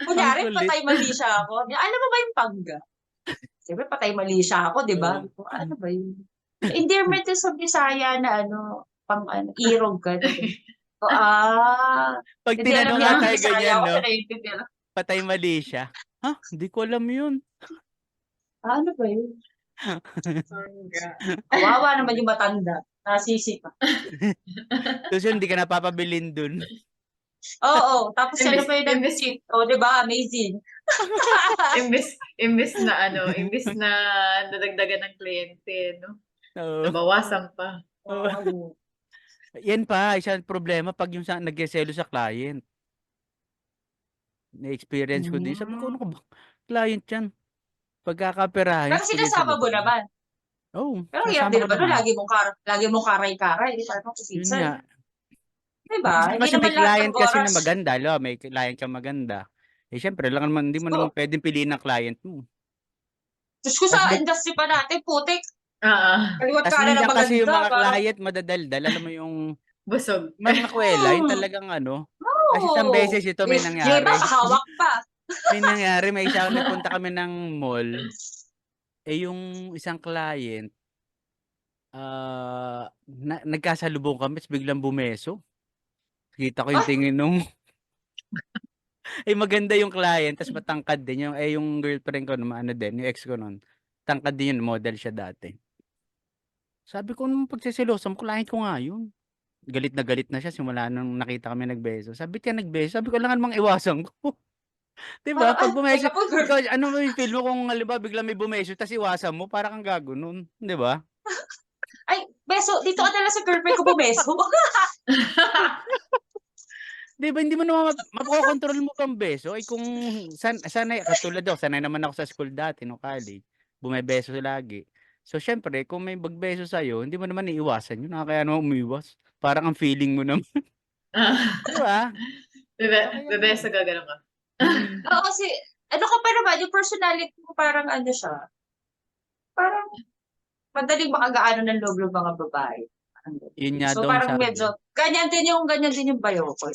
kunyari, Ang kulit. patay mali siya ako. Alam mo ba yung pangga? Siyempre, patay mali siya ako, di ba? Oo. Ano ba yun? Endearment yun sa Bisaya na ano, pang ano, irog ka. So, Pag hindi alam tinanong niya nga ang tayo Bisaya ganyan, ako, no? pero naiintindihan. Patay mali siya. Ha? Hindi ko alam yun. Ano ba yun? Pangga. Kawawa naman yung matanda. Nasisi pa. Susunod, hindi ka napapabilin dun. Oo, tapos siya na Imbes, pa yung imbes, nag-cheat. O, di ba? Amazing. imbes na ano, imbes na nadagdagan ng kliyente, no? Oo. Nabawasan pa. Oo. Yan pa, isang problema pag yung nag-selo sa client. Na-experience ko din. Sabi ko, ano ka ba? Client yan. Pagkakaperahin, Pero sige sila. sinasama mo naman. Oo, Pero hirap sasama din ko naman, no? naman. Lagi mong karay-karay. Di ba? Yun nga. Di ba? Minsan Hindi kasi naman may lahat client ng kasi oras. na maganda, lo, may client kang maganda. Eh syempre, lang naman hindi mo naman pwedeng piliin ng client mo. Diyos ko, Tas sa may industry pa natin, putik. Ah, Kaliwat tas kanan na minsan kasi yung maganda. mga Parang, client madadaldal, alam mo yung busog. mga kwela, yung talagang ano. Kasi isang Oo. beses ito may Yung iba, nangyari. hawak pa. May isang nagpunta kami ng mall. Eh yung isang client, nagkasalubong kami, tapos biglang bumeso. Kita ko yung Ah, tingin nung maganda yung client, tas matangkad din yung girlfriend ko naman, ano din, yung ex ko nun. Tangkad din yun, model siya dati. Sabi ko nung pagseselosa mo, client ko nga yun. Galit na siya simula nung nakita kami nagbeso. Sabi ka nagbeso, sabi ko lang namang iwasan ko. 'Di ba? parang, Pag bumeso, teka po, girl. ikaw, ano mo yung feel mo kung halimbawa bigla may bumeso tas iwasan mo, para kang gago nun, 'di ba? Ay, beso, dito ka na lang sa girlfriend ko bumeso. 'Di ba hindi mo naman makokontrol mo pang beso, ay kung sanay katulad ako, sanay naman ako sa school dati no college, bumebeso lagi. So siyempre kung may magbeso sa'yo, hindi mo naman iiwasan yun, nakakaaya naman umiwas. Parang ang feeling mo naman, 'di ba? Kaya Bebeso ka, ganun ka. Oo, kasi, ano ka pa naman, yung personality mo parang ano siya, parang madaling makagaano ng loob ng mga babae. Parang ganun. Yun nga So daw ang parang sabi. medyo, ganyan din yung bayo ko.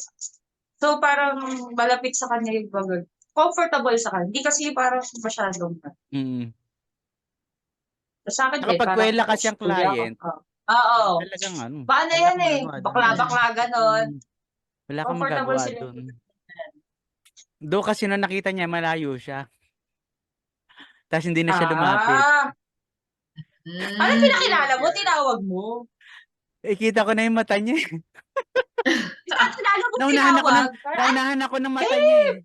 So parang malapit sa kanya yung bagay. Comfortable sa kanya. Hindi kasi parang masyadong. Mm. Sa akin din, Kapag parang kwela kasi ang kuya ako. client, Oo. talagang ano, Paano wala yan kang eh? magagawa dun. Bakla-bakla ganon. Wala kang Comfortable magagawa sila. dun. Do kasi nung nakita niya malayo siya. Tapos hindi na siya lumapit. Ano Mm. pinakilala mo? Tinawag mo? Eh kita ko na yung mata niya. Pinakilala mo Naunahan tinawag? ako ng mata niya eh.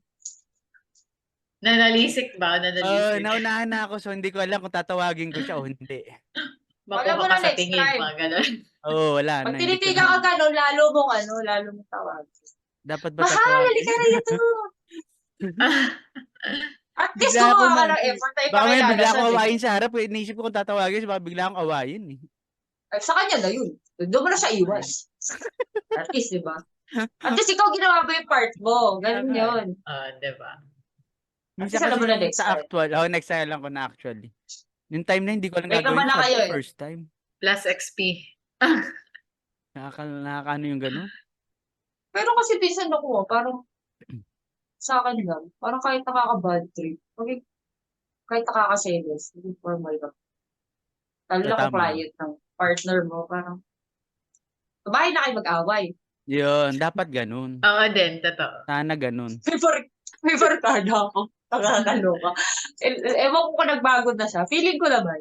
Nanalisik ba? Nanalisik. Naunahan na ako, so hindi ko alam kung tatawagin ko siya o hindi. Wala mo Makuha ka na sa next tingin, time. mga ganun. Wala Pag na, hindi ko tinitigan ka na. gano'n, lalo mong tawag. Dapat ba Mahal, tatawagin? halika na dito. At least Bigla ako gumawa ka na, ng effort na baka may ipakilala bigla siya, akong di ba? awayin sa harap. Eh. Naisip ko kung tatawagin siya, baka bigla akong awayin eh. Ay, sa kanya na yun. Doon mo na siya iwas. At least, di ba? At least ikaw ginawa mo yung part mo. Ganun Tama eh. yun. Diba? At Minsan least alam kasi mo na yung next sa time. actual, next time lang ko na actually. Yung time na hindi ko lang May gagawin, naman na sabi kayo ko eh. first time. Plus XP. Nakakaano yung gano'n? Pero kasi minsan ako, parang sa akin lang, parang kahit nakaka-bad trip, kahit nakaka-selos, hindi formal lang. Lalo na kung Tama. client ng partner mo, parang, bahay na kayo mag-away. Yun, dapat ganun. Oo din, totoo. Sana ganun. May barkada ako. Nakakaloka. Ewan ko kung nagbago na siya. Feeling ko naman.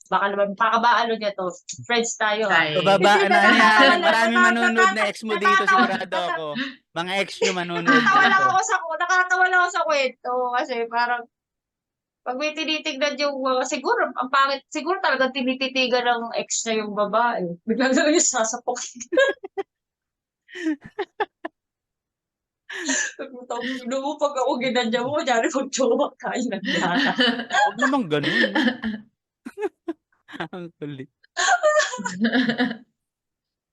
Baka naman, ano niya to. Friends tayo ah. Ay. Pababa, Hindi, ano yan, natatawa maraming lang. manonood na ex mo dito, sigurado ako. Mga ex nyo manonood dito. Nakatawa lang ako sa kwento. Kasi parang, pag may tinitignan yung, siguro, ang pangit, siguro talagang tinititigan ng ex na yung babae. Biglang lang yung sasapok. Ano mo, pag ako ginadya mo, kunyari mag-jowa ka, yun ang yata. Huwag naman ganun, no? Ang kulit.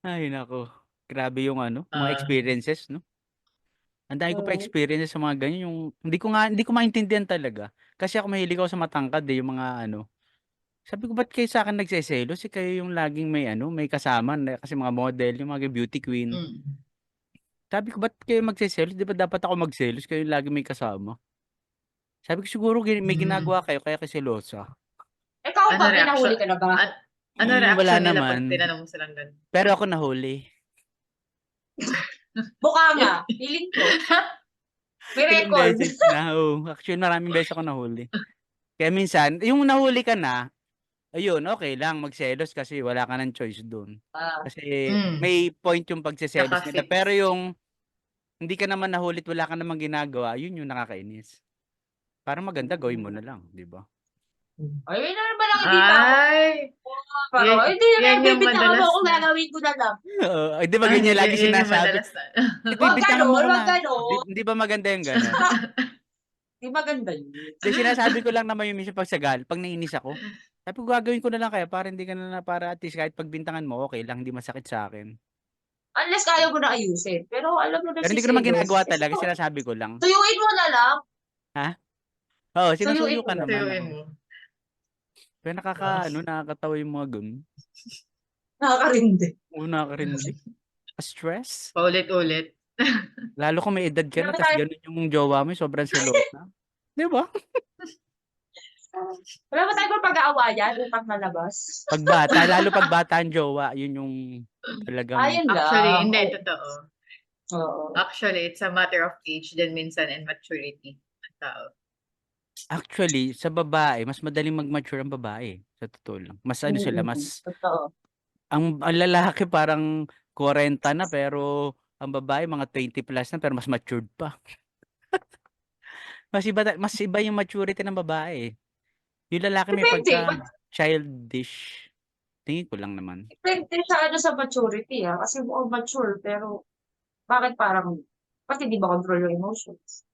Ay, nako. Grabe yung ano, mga experiences, no? Ang dami ko pa experiences sa mga ganyan, yung hindi ko maintindihan talaga. Kasi ako mahilig ako sa matangkad eh, yung mga ano. Sabi ko, ba't kayo sa akin nagseselos? Kayo yung laging may kasama, kasi mga model, yung mga beauty queen. Mm. Sabi ko, ba't kayo magseselos? Di ba dapat ako magselos? Kayo yung laging may kasama. Sabi ko, siguro may ginagawa kayo, kaya selosa. Ikaw Ano ba, reaction? pinahuli ka na ba? Ano Wala reaction nila naman. pag tinanong mo silang ganun? Pero ako nahuli. Mukha nga, feeling ko. May Ilang record. beses na. Oh. Actually, maraming beses ako nahuli. Kaya minsan, yung nahuli ka na, ayun, okay lang, magselos kasi wala ka ng choice doon. Ah, Kasi Mm. may point yung pagseselos nila. Naka-fix. Pero yung hindi ka naman nahulit, wala ka namang ginagawa, yun yung nakakainis. Parang maganda, gawin mo na lang, di ba? ay, yun na naman ang hindi pa ako. Ay! Parang, Yan, ay, hindi yan na, yung bibitaw mo madalas ako, na. gagawin ko na lang. Oo, ay, di ba ganyan lagi Yan yung sinasabi? madalas na. Wag Bibigyan mo ganon, ko wag na. ganon. Di ba maganda yung gano'n? Di maganda yun. Di sinasabi ko lang naman yung minsan pag nainis ako. Sabi ko, gagawin ko na lang kaya para hindi ka na para at least kahit pagbintangan mo, okay lang, hindi masakit sa akin. Unless kaya mo na ayusin. Pero alam mo na Pero si hindi ko naman Selos. ginagawa talaga, sinasabi ko lang. Tuyuin mo na lang. Ha? Oo, Tuyuin sinusuyo mo ka na. naman. Tuyuin Oo. mo. Pero nakakatawa yung mga ganun. Nakakarindi. Oo, nakakarinig. Stress. Paulit-ulit. Lalo kung may edad ka na, Wala tas tayo, ganun yung jowa mo, sobrang selosa. Di ba? wala ba tayo pag-aawayan? Utang na labas. Pagbata, lalo pagbata ang jowa, yun yung talagang, Ayun Actually, lang. hindi, Oo. totoo. Oo. Actually, it's a matter of age din minsan and maturity ng tao. actually, sa babae, mas madaling mag-mature ang babae. Sa totoo lang. Mas ano sila, Totoo. ang lalaki parang 40 na, pero ang babae mga 20 plus na, pero mas matured pa. Mas iba yung maturity ng babae. Yung lalaki may Depende. childish. Tingin ko lang naman. Depende sa ano sa maturity ah. Kasi mukhang mature pero bakit parang pati di ba control yung emotions?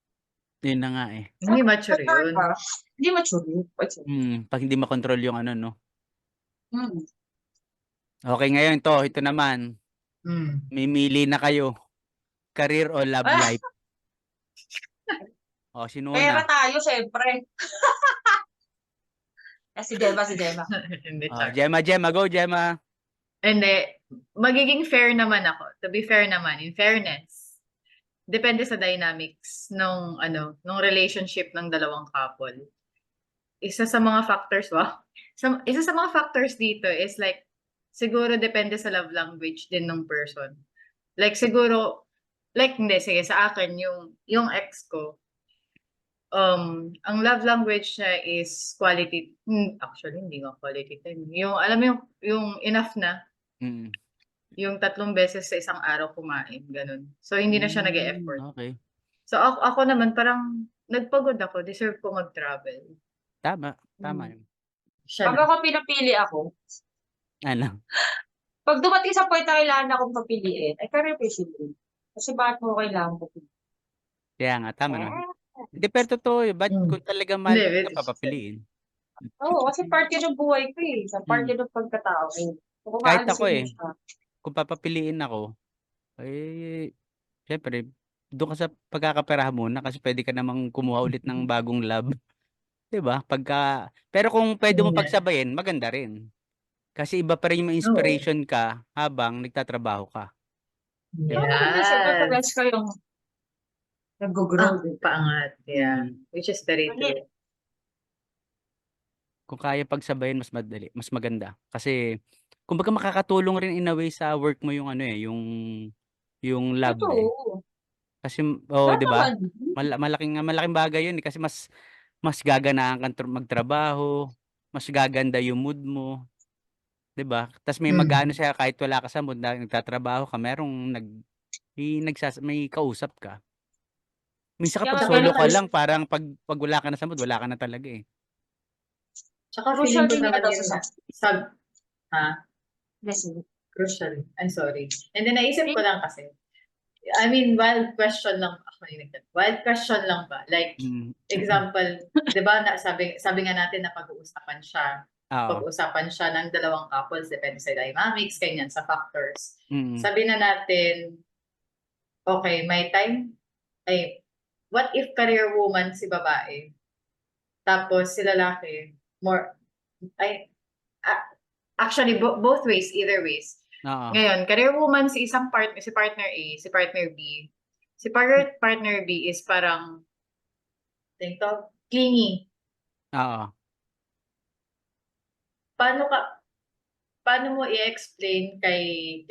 Yun na nga eh. Hindi mature yun. Ka, hindi mature yun. Mature. Pag hindi makontrol yung ano, no. Hmm. Okay, ngayon ito naman. Mm. Mimili na kayo. Career o love Ah, life? O, sino pera una? tayo, syempre. Si Gemma, si Gemma. Hindi, O, char. Gemma, go, Gemma. Hindi. Magiging fair naman ako. To be fair naman, in fairness, depende sa dynamics nung relationship ng dalawang couple. Isa sa mga factors dito is like siguro depende sa love language din ng person. Like siguro hindi sige sa akin yung ex ko ang love language niya is quality. Actually hindi nga quality time. Yung alam mo yung enough na Mm. yung 3 beses sa isang araw kumain, ganun. So hindi na siya nag-e-effort. Okay. So ako naman parang nagpagod ako, deserve ko mag-travel. Tama Hmm. yun. Siya Pag na. ako pinapili ako, Ano? pag dumating sa point na kailangan akong papiliin, ay career patient din. Kasi bakit mo kailangan papiliin? Kaya nga, tama na. Eh, Hindi, pero totoo eh. Ba't Mm. kung talaga mahal Hindi, mo very siya, papapiliin? Oo, kasi part yun ng buhay ko eh. Sa part Mm. yun ng pagkatao ko. So, kung Kahit ako aalisin mo eh, siya, kung papapiliin ako, eh, syempre, doon ka sa pagkakaperahan muna kasi pwede ka namang kumuha ulit ng bagong love. 'Di ba? Pero kung pwede mo yun nga. pagsabayin, maganda rin. Kasi iba pa rin yung Oo. inspiration ka habang nagtatrabaho ka. saka maganda siyempre Yes. parehas kayong nag-grow Ang din. paangat. Yeah. Mm. Which is very Ano true. Kung kaya pagsabayin, mas madali, mas maganda. Kasi kumbaga makakatulong rin in a way sa work mo yung ano eh, yung love eh. Totoo. Kasi oh, Lahat 'di ba? naman. Malaking bagay 'yun eh, kasi mas gaganahan kang magtrabaho, mas gaganda yung mood mo, 'di ba? Tas may mag-aano siya kahit wala ka sa mood, nagtatrabaho ka, may kausap ka. Minsan Kaya kapag nga solo ka ganun, lang, parang pag wala ka na sa mood, wala ka na talaga eh. Tsaka crucial feeling ko din naman yata yun, sa ha? blessing. Crucial. I'm sorry. And then naisip ko lang kasi, I mean, wild question lang. Wild question lang ba? Like, Mm. example, di ba, sabi nga natin na Oo. pag-uusapan siya ng dalawang couples, depende sa dynamics, ganyan, sa factors. Mm. Sabi na natin, okay, may time, what if career woman si babae, tapos si lalaki, actually, both ways, either ways. Oo. Ngayon, career woman si partner A, si partner B. Si partner B is parang, clingy. Oo. Paano mo i-explain kay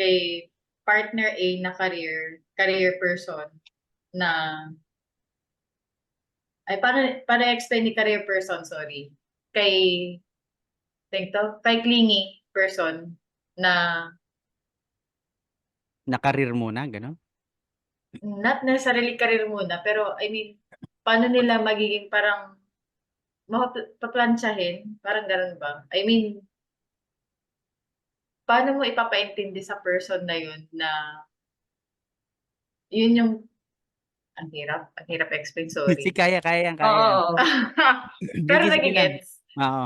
partner A na career person na paano i-explain ni career person, sorry, kay kay clingy person na Na career muna, gano'n? not necessarily career muna, pero I mean, paano nila magiging parang paplansyahin? Parang ganun ba? I mean, paano mo ipapaintindi sa person na yun na yun yung ang hirap explain, Si sorry. kaya yan. Oo. Pero Sige, sige lang. nagigets. Oo.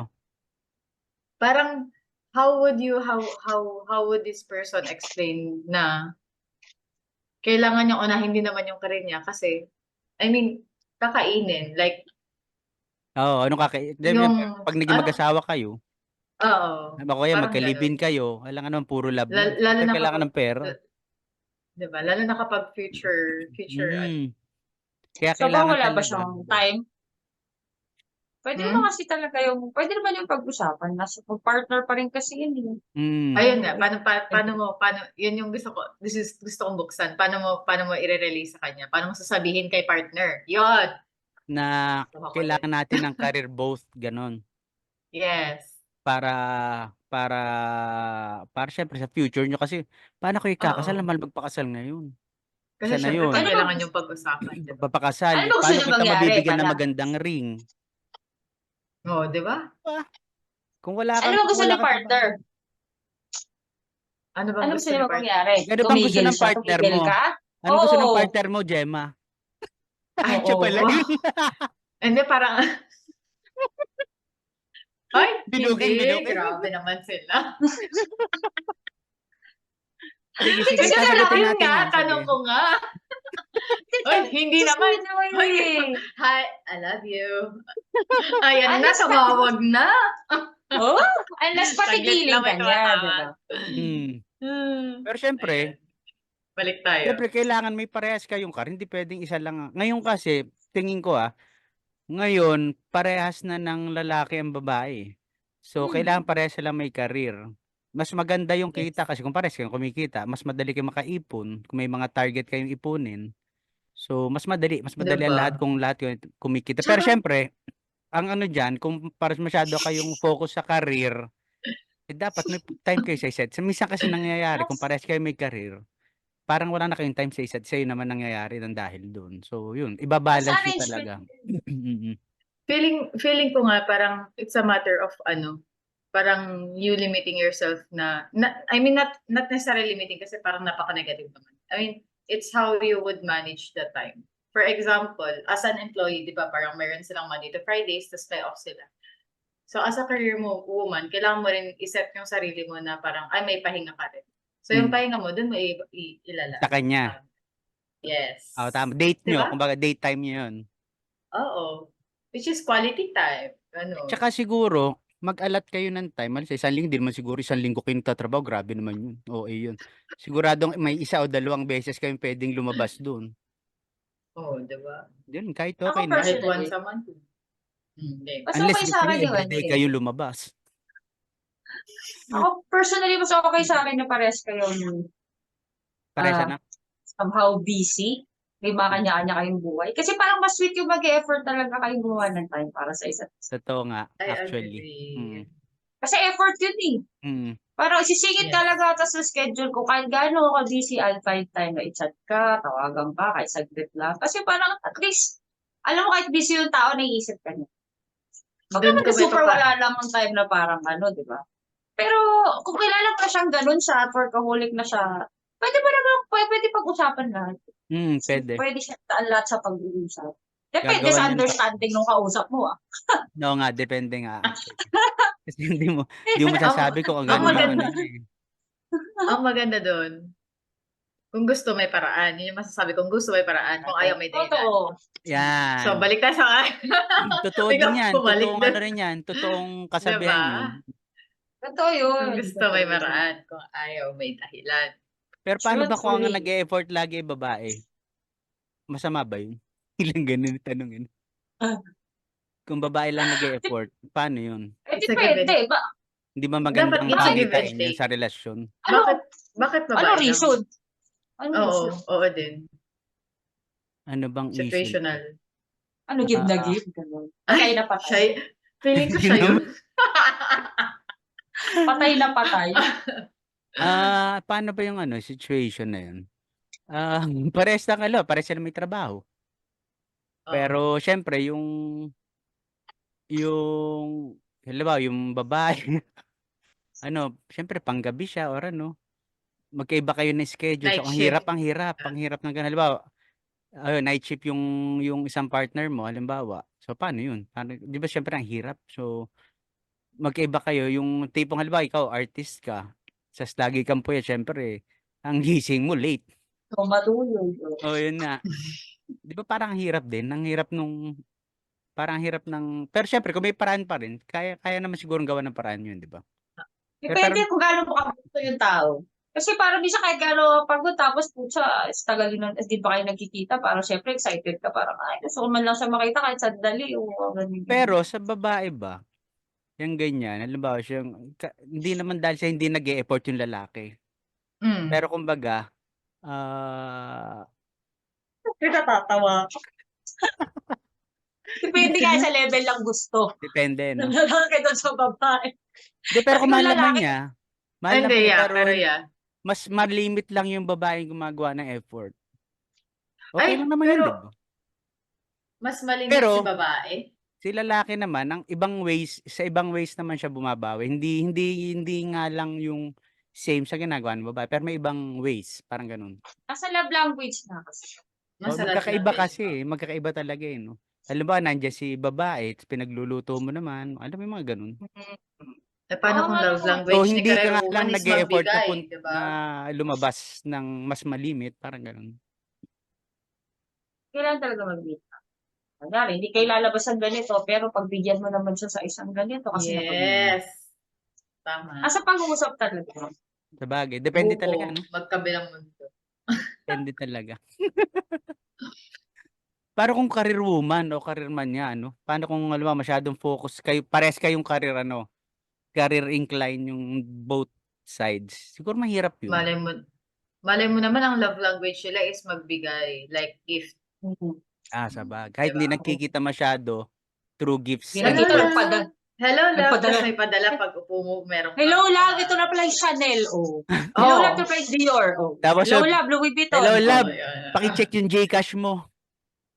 Parang how would this person explain na kailangan niyang unahin din naman yung career niya kasi I mean, kakainin like Oo, yung pag naging mag-asawa kayo, oo, o kaya parang magka-live-in gano'n. kayo, alangan naman puro love lang. Lalo Siyempre na kailangan kapag ng pera. 'di ba? Lalo na kapag future Mm. Kaya So, ba kailangan wala ba talaga. siyang time? Pwede naman kasi talaga pwede naman yung pag-usapan. Nasa partner pa rin kasi yun eh. Mm. Ayun nga, paano yun yung gusto kong buksan. Paano mo ire-release sa kanya? Paano mo sasabihin kay partner? Yun! Na Makulit. kailangan natin ng career both, gano'n. Yes. Para para para siyempre sa future niyo kasi paano kayo ikakasal, ang Oo. mahal magpakasal ngayon. Kasi Isa na syempre yun. kailangan yung pag-usapan, di ba? Papakasal, Ano ba gusto paano niyo kita mangyari mabibigyan ng pala? magandang ring? Oo, di ba? Kung Ano ba gusto wala ni kang trabaho. partner? Ano bang Ano gusto gusto ni niyo partner? mangyari? Ano bang gusto Tumigil ng siya? partner Tumigil mo? ka? Anong gusto ng Oo. partner mo, Gemma? Ay, siya Oo. pala yun. Hindi, parang, ay, Binukin. grabe naman sila. Sige, Kasi sasagutin lalaki natin nga, yan. tanong Sige. ko nga. Oy, hindi Kasi naman. naman Hoy, eh. hi, I love you. Ayan na, Unless tumawag na. Oh, unless Saglit patigiling lang ka may niya, di tumatawag. ba? Pero syempre, Ayan. Balik tayo. kailangan may parehas kayong car. Hindi pwedeng isa lang. Ngayon kasi, tingin ko ngayon, parehas na ng lalaki ang babae. So, kailangan parehas sila may career. Mas maganda yung Yes. kita kasi kung parehas kayong kumikita, mas madali kayong makaipon kung may mga target kayong ipunin. So, mas madali ang lahat Diba? kung lahat kayo kumikita. Pero Tsaka, syempre, ang ano diyan, kung para masyado kayong focus sa career, dapat may time kayo sa isa't. Minsan kasi nangyayari kung parehas kayo may career, parang wala na kayong time sa isa't isa, yun naman nangyayari ng dahil doon. So, yun, Mas iba-balance nyo arrangement. talaga. Mm. feeling ko nga parang it's a matter of parang you limiting yourself I mean, not necessarily limiting kasi parang napaka-negative naman. I mean, it's how you would manage the time. for example, as an employee, di ba, parang mayroon silang Monday to Fridays, tapos may off sila. So, as a career woman, kailangan mo rin iset yung sarili mo na parang, ay, may pahinga ka rin. So, yung pahinga mo, dun mo ilala. Sa kanya. Yes. Tama. Date nyo. Diba? Kumbaga, date time nyo yun. Oo. Which is quality time. Ano? Tsaka siguro, mag-alat kayo ng time. Malis, isang linggo, din man siguro isang linggo kayo nagtatrabaho. Grabe naman yun. Oo, yun. Siguradong may isa o dalawang beses kayong pwedeng lumabas doon. Oo, diba? Yun, kahit Ako okay na. Kahit personally, once a month. Hindi. mas Unless okay gusto sa nyo akin yung everyday ano kayo eh. lumabas. Ako personally, mas okay sa akin na pares kayong Paresa na. somehow busy. May mga kanya-kanya kayong buhay. Kasi parang mas sweet yung mag-effort talaga kayong gumawa ng time para sa isa't isa. Totoo nga, I actually. agree. Kasi effort yun eh. Parang isisingit Yes. talaga ata sa schedule ko. Kahit gaano ka busy, I'll find time na i-chat ka, tawagan ka, kahit saglit lang. Kasi parang at least, alam mo kahit busy yung tao, naiisip ka niya. Wag Doon naman ko na may super papa- wala lang ang time na parang ano, di ba? Pero kung kilala pa siyang ganun siya, at workaholic na siya, pwede pag-usapan lahat. Pwede. Pwede siya lahat sa pag-uusap. Depende Gagawan sa yan understanding ng kausap mo ah. No nga, depende nga. Actually. Kasi hindi mo masasabi kung ang ang gano'n yung maganda- ano niya eh. Ang maganda doon, kung gusto may paraan. Yun yung masasabi. Kung gusto may paraan. Kung ayaw may dahilan. Totoo. Yan. So, balik tayo sa Totoo Biglang din yan. bumalik Totoong doon. ano rin yan. Totoong kasabihan Diba? yun. Totoo yun. Kung gusto may paraan. Kung ayaw may dahilan. Pero paano ba kung ang Truthfully. nag-e-effort lagi ay babae? Masama ba yun? Ilang ganun tanongin. Kung babae lang nag-e-effort, paano yun? Eh, It's a give depende. Hindi ba magandang it's a give and pagitain yun take. sa relasyon? Bakit babae Ano lang? reason? Ano Oo, reason? oo din. Ano bang issue? Situational. Ano give na give? Ganun. Ay, Patay na patay. feeling ko siya yun. Patay na patay. Paano ba yung situation na yun? Pares lang pares sila may trabaho. Pero syempre halimbawa yung babae syempre panggabi siya or magkaiba kayo ng schedule. Night So shift. ang hirap ng ganun. Halimbawa, night shift yung isang partner mo, halimbawa. So paano yun? Paano, di ba syempre ang hirap? So magkaiba kayo, yung tipong halimbawa ikaw artist ka, sas lagi kang puyat, syempre ang gising mo late. So, matulog. Yun nga. Di ba parang hirap din? Parang hirap pero syempre kung may paraan pa rin, kaya naman siguro gawa ng paraan yun, di ba? Depende kung gaano mo kagusto yung tao. Kasi parang minsan kahit gaano pagod, tapos putsa, tagal yun, di ba kayo nagkikita, parang syempre excited ka, parang ay, gusto ko man lang siya makita kahit sandali. Pero sa babae ba, yung ganyan, halimbawa hindi naman dahil siya hindi nag-e-effort yung lalaki. Pero kumbaga, Natatawa. Depende nga sa level ng gusto. depende, no? Ng lalaki doon sa babae. Pero kung Yung mahal naman lalaki- niya, mahal naman Hindi, niya, yeah, pero yeah. mas malimit lang yung babaeng gumagawa ng effort. Okay Ay, lang naman yun, pero- di ba? Mas malimit Pero- si babae. Si lalaki naman, sa ibang ways naman siya bumabawi. Hindi nga lang yung same sa ginagawa ng babae, pero may ibang ways, parang ganun. Nasa love language na kasi. Magkakaiba kasi, magkakaiba talaga no. Halimbawa, nandiyan si babae, pinagluluto mo naman, alam mo yung mga ganun. Paano kung love language So, ni hindi ka career nga woman lang is nag-e-effort magbigay, na, diba? na lumabas ng mas malimit, parang ganun. Kailangan talaga mag-meet. Kanyari, hindi kayo lalabas ng ganito, pero pagbigyan mo naman siya sa isang ganito kasi Yes. Tama. Sa pag-uusap talaga. Sabagay, depende Oo, talaga, no? Magkabilang mundo. Depende talaga. Pero kung career woman o career man niya, paano kung alam mo, masyadong focus kayo, pares kayong career career incline yung both sides. Siguro mahirap yun. Malay mo naman ang love language nila is magbigay, like gift. Sabagay. Kahit hindi Diba? nagkikita masyado, through gifts. Hindi nakita Hello, nagpadala. Hello, love. Nagpadala. Tapos may padala pag upo mo, meron Hello, love. Ito na pala yung Chanel. Hello, Oh. love. Ito pala yung Dior. Tapos, Hello, love. Louis Vuitton. hello, love. Ayan. Pakicheck yung Gcash mo.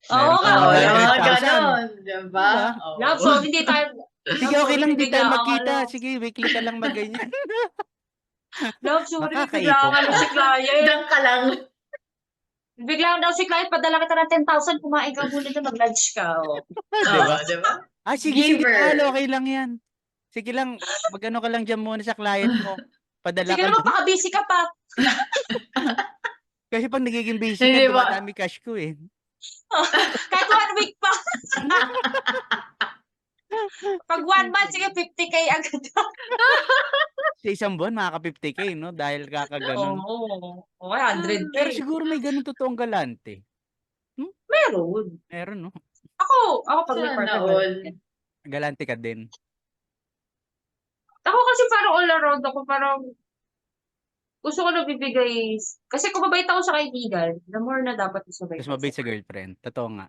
Oo Meron nga. kang Oh, 100,000. ganon. Diba? Oh. Love, so hindi tayo... Sige, okay lang, hindi tayo bigla magkita. ako, Sige, weekly ka lang mag-ganyan. Love, sorry. Makakaipon Bigla ako ka. si client. Diyan ka lang. Bigla daw si client, padala kita ng 10,000, kumain ka muna doon, mag-lunch ka. Oh. Di ba? Di ba? Sige, mahal, Giver. okay lang yan. Sige lang, magano ka lang dyan muna sa client mo. Padala Sige ka naman, lang. baka-busy ka pa. Kasi pag nagiging busy ka, Hindi ba? dumadami cash ko eh. Kahit 1 week pa. Pag 1 month, sige, 50K agad. Sa isang buwan, makaka 50K, no? Dahil kakaganon. Oo. Okay, 100K. Pero siguro may ganun totoong galante. Meron. Meron, no? Ako pag may Sana partner. all. Galante ka din. Ako kasi parang all around ako, parang gusto ko nagbibigay. Kasi kung mabait ako sa kaibigan, the more na dapat isabay Tapos ko mabait sa girlfriend. Totoo nga.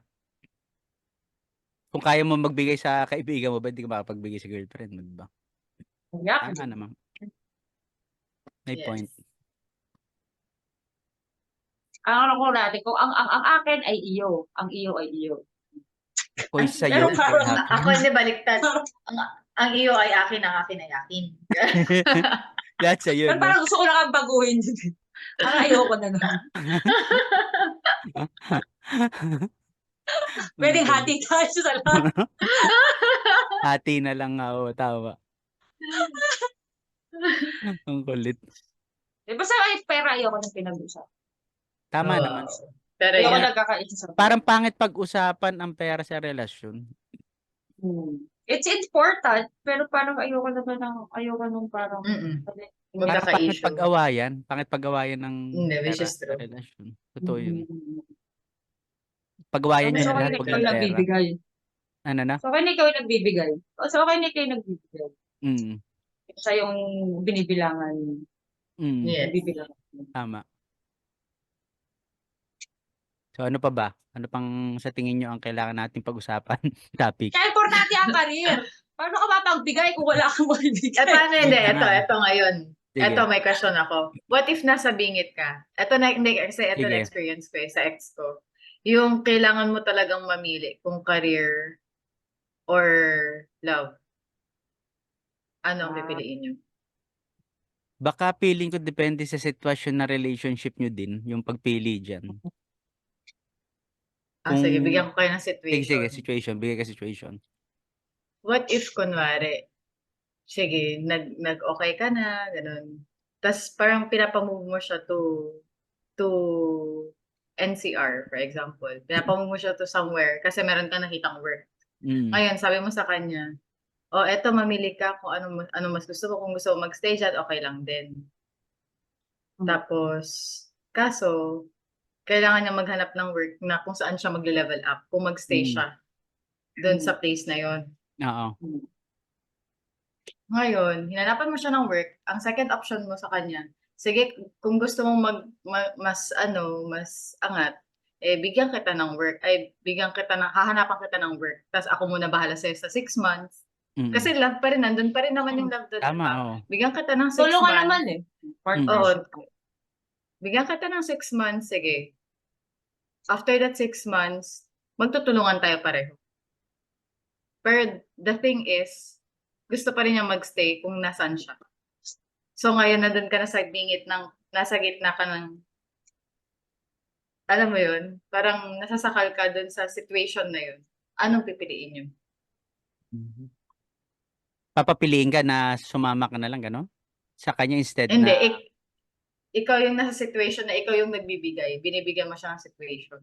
Kung kaya mo magbigay sa kaibigan mo, ba't di ka makapagbigay sa girlfriend mo, diba? Yup. Tama naman. May Yes. point. Ang ano ko natin, kung ang akin ay iyo, ang iyo ay iyo. Kung sa'yo, Pero parang- kay Ako hindi baliktad. Ang iyo ay akin, ang akin ay akin. Lahat sa'yo, Pero no? parang gusto ko lang ang baguhin. Parang ayoko na nun. Pwedeng hati tayo sa lahat. Hati na lang nga, oo, tama. Ang kulit. Basta ay pera ayoko nang pinag-usap. Tama Oo. naman. Pero Ayoko yun, nagkakaisa sa Parang pangit pag-usapan ang pera sa relasyon. It's important, pero parang ayoko nung parang Parang pangit magkaka-issue. pag-awayan. Pangit pag-awayan ng Hindi, which pera is sa true. relasyon. Totoo yun. Mm. Pag-awayan nyo So, na lahat, okay huwag na ikaw lang pera. nagbibigay. Ano na? So, okay na ikaw nagbibigay. So, okay na ikaw nagbibigay. Mm. Siya yung binibilangan. Mm. Yes. Bibilangan. Tama. So ano pa ba? Ano pang sa tingin nyo ang kailangan natin pag-usapan topic? Kaya importante ang career. Paano ka mapagbigay kung wala kang magbigay? Paano hindi? Yun na nga. Ito ngayon. Sige. Ito, may question ako. What if nasa bingit ka? Ito na, hindi, kasi ito Sige. na experience ko sa ex ko. Yung kailangan mo talagang mamili kung career or love. Ano ang pipiliin nyo? Baka feeling ko depende sa sitwasyon na relationship nyo din, yung pagpili dyan. Sige, Kung- bigyan ko kayo ng situation. Sige, situation. Bigay ka situation. What if, kunwari, sige, nag-okay ka na, ganun. Tapos parang pinapamove mo siya to NCR, for example. Pinapamove mo siya to somewhere kasi meron ka nakitang work. Mm. Ngayon, sabi mo sa kanya, eto, mamili ka kung ano mas gusto mo. Kung gusto mo mag-stay dyan, okay lang din. Tapos, kaso, kailangan niya maghanap ng work na kung saan siya magle-level up. Kung mag-stay siya doon sa place na yon. Oo. Ngayon, hinanapan mo siya ng work. Ang second option mo sa kanya, sige, kung gusto mong mas angat, bigyan kita ng work. Hahanapan kita ng work. Tapos ako muna bahala sa'yo sa 6 months. Mm. Kasi love pa rin, nandun pa rin naman yung love doon. Tama, diba? oo. Bigyan kita ng 6 Solo ka months. naman eh. Partnership. Bigyan kita ng 6 months, sige. After that 6 months, magtutulungan tayo pareho. Pero the thing is, gusto pa rin niya magstay kung nasaan siya. So ngayon, nandun ka na sa nasa gitna ka ng, alam mo yun, parang nasasakal ka dun sa situation na yun. Anong pipiliin niyo? Papapiliin ka na sumama ka na lang, gano'n? Sa kanya instead Hindi, na... ikaw yung nasa situation na ikaw yung nagbibigay. Binibigyan mo siya ng situation.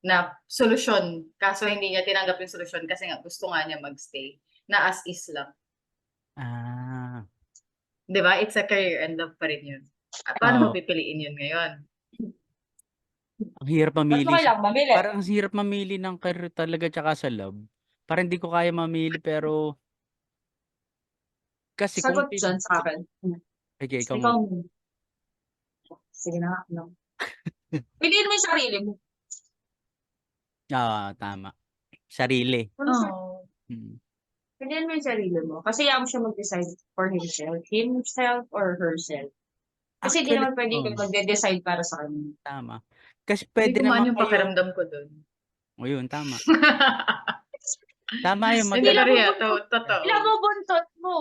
Na solusyon. Kaso hindi niya tinanggap yung solusyon kasi nga gusto nga niya magstay. Na as is lang. Ah. Diba? It's a career and love pa rin yun. Paano mo pipiliin yun ngayon? Ang hirap mamili. Ba't mo kailangan mamili? Parang ang hirap mamili ng career talaga tsaka sa love. Parang hindi ko kaya mamili pero... Kasi Sagot kung... dyan sa akin. Okay, ikaw Ikaw mo. mo. Sige na nga. No. Piliin mo yung sarili mo. Tama. Sarili. Oh. Piliin mo yung sarili mo. Kasi yaman siya mag-decide for himself or herself. Kasi hindi naman pwede ka mag-decide para sa kanya. Tama. Kasi Hindi pwede ko man naman yung pakiramdam ko dun. O yun, tama. Tama yung Hindi mag- ko rin totoo. Ilang mo buntot mo.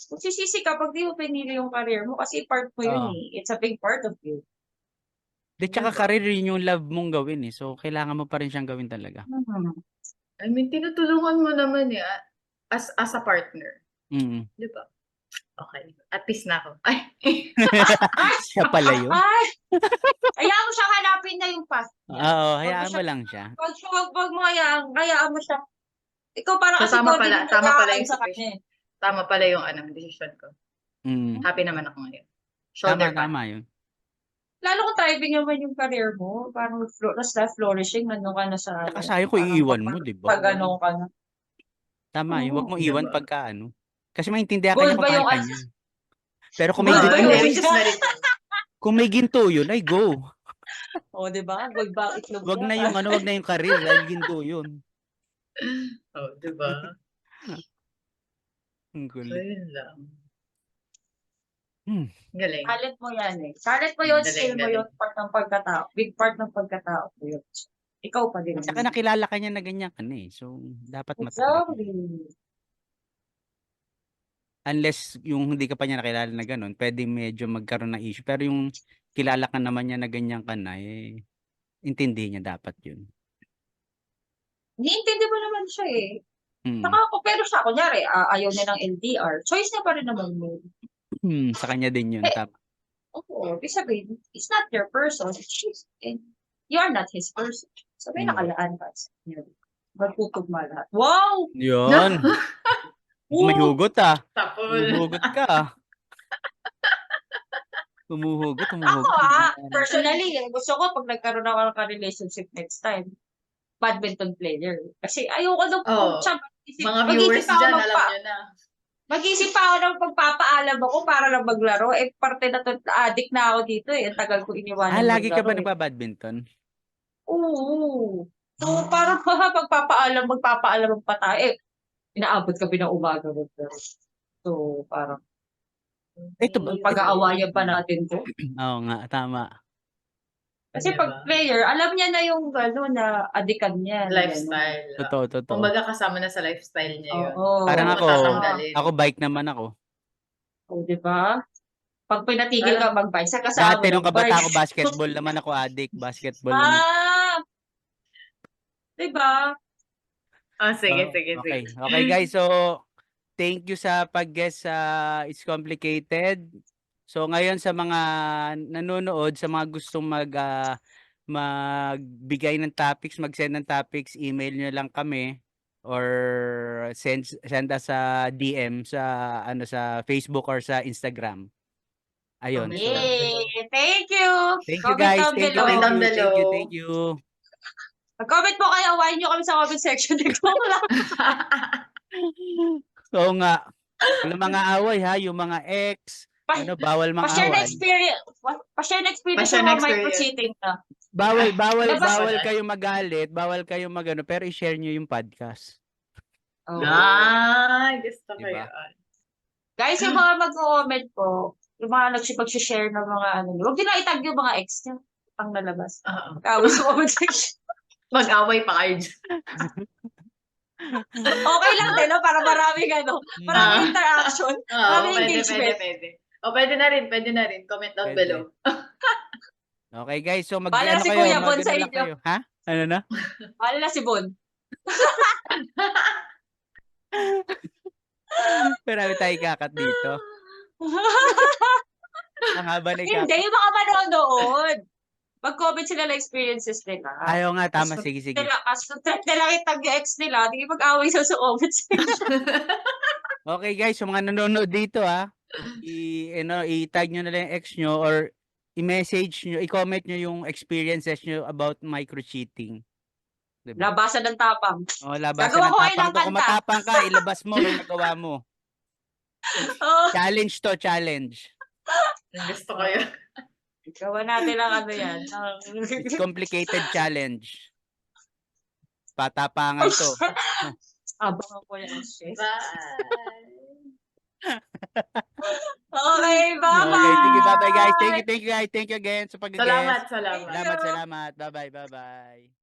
Magsisisi ka pag di mo pinili yung career mo kasi part mo yun Oo. eh. It's a big part of you. Di, tsaka Diba? career yun yung love mong gawin eh. So, kailangan mo pa rin siyang gawin talaga. I mean, tinutulungan mo naman eh, as a partner. Mm. Di ba? Okay. At peace na ako. Ay! Ay! Siya pala yun. Ay! Hayaan mo siya hanapin na yung path niya. Oo, Wag mo hayaan siya, mo lang siya. wag mo hayaan mo siya. Ikaw parang So, kasi tama body pala. yung Tama pala nag-aaral yung sa situation. kanya. Tama pala yung decision ko. Mm. Happy naman ako ngayon. Tama, Shoulder pa. tama yun. Lalo kung thriving naman yung career mo, parang flourishing, nandun ka na sa Tsaka sayang kung parang iiwan mo, di ba? pag ano ka na. Tama yun. Huwag Oo. mo iwan Diba? pagka ano. Kasi maintindihan ka Gold niya ba kung mahal yung ka ano? niya. Pero kung may Gold ba ginto, yung Hindi, which is ugat? very true. kung may ginto yun, ay go. O, di ba? Gold ba itlog Wag na niya? yung ano, wag na yung career dahil ginto yun. Oh, di ba? Ang So, kulit. yun lang. Hmm. Galing. Talent mo yan eh. Talent mo yun, Galing, skill mo yun, galing. part ng pagkatao. Big part ng pagkatao mo yun. Ikaw pa din. Tsaka nakilala ka niya na ganyan ka na eh. So, dapat matanggap mo. Exactly. Unless yung hindi ka pa niya nakilala na ganun, pwede medyo magkaroon ng issue. Pero yung kilala ka naman niya na ganyan ka na, eh, intindi niya dapat yun. Niintindi mo naman siya eh. Mm. Saka ako, pero siya, kunyari, ayaw niya ng LDR. Choice niya pa rin naman yun. Sa kanya din yun. Eh, Tama. Oo, ibig sabihin, it's not your person. You're not his person. So, may Mm. nakalaan pa sa inyo. Magtutugma lahat. Wow! Yun. May Wow! hugot ah. Tapol. Humuhugot ka ah. Humuhugot. Ako personally, gusto ko pag nagkaroon ako ng relationship next time, badminton player. Kasi ayoko nung Oh, mga viewers dyan, alam nyo na. mag-isip pa ako ng pagpapaalam ako para lang maglaro. Eh, parte na to, addict na ako dito eh. Ang tagal ko iniwanan lagi ka ba maglaro eh. nagpa-badminton? Oo. So, parang magpapaalam pa tayo. Eh, inaabot kami ng umaga. So, parang, Ito ba? pag-aawayan pa natin to. Oo nga, tama. Kasi Diba? pag player, alam niya na yung na adikan niya. Lifestyle. Totoo. Kumbaga kasama na sa lifestyle niya yun. Oo. Parang Huwag ako, tatanggalin. ako bike naman ako. O, di ba? Pag pinatigil ka mag-bike, sa kasama Dati nung kabata bike. ako, basketball naman ako addict. Basketball naman. Di ba? Oh, sige. Okay. Okay guys, so thank you sa pag-guest sa It's Complicated. So ngayon sa mga nanonood, sa mga gustong magbigay ng topics, mag-send ng topics, email nyo lang kami or send us sa DM sa sa Facebook or sa Instagram. Ayun. So, Yay! Thank you! thank you Comment guys. down Thank you, below. thank Comment you, down thank you, below. thank you. Mag-comment po kayo, awayin nyo kami sa comment section. Oo nga. Walang mga away ha, yung mga ex, bawal mga Pa-share na away. experience. Pa-share na experience Pa-share sa na mga experience. micro-cheating na. Bawal Labas. kayong magalit, bawal kayong magano, pero i-share nyo yung podcast. Oh. Gusto ko Diba? yun. Guys, yung mga mag-comment po, yung mga nag-share ng mga huwag din na itag yung mga ex nyo. Ang nalabas. Oo. Tapos sa comment section. Mag-away pa kayo dyan. Okay lang din, no? Para maraming maraming interaction. Maraming engagement. Pwede. Pwede na rin. Comment down Pwede. below. Okay guys, so Bahala mag-ano si kayo, Kuya Bon mag-ano sa lang inyo. kayo. Ha? Ano na? Mahal na si Bon. Marami tayong kakat dito. Ang haba na Hindi, ikakat. yung mga manonood. Mag-comment sila ng experiences nila. Ayaw nga, tama. Sige. Kaso threat nila itag yung ex nila, hindi mag-away sa comment section. Okay guys, so mga nanonood dito i-tag nyo na lang yung ex nyo or i-message nyo, i-comment nyo yung experiences nyo about micro-cheating. Diba? Labasan ng tapang. Labasan Gagawa ng ko kayo tapang ng to. Kung kanta. matapang ka, ilabas mo yung nagawa mo. Oh, Challenge to, challenge. Gusto ko yun. gawa natin lang yan. It's complicated challenge. Patapangan to. Abangan ko yan. Bye. Okay, bye-bye. Okay, sige, bye-bye guys. Thank you guys. Thank you again sa pag-guest. Salamat. Salamat. Bye-bye.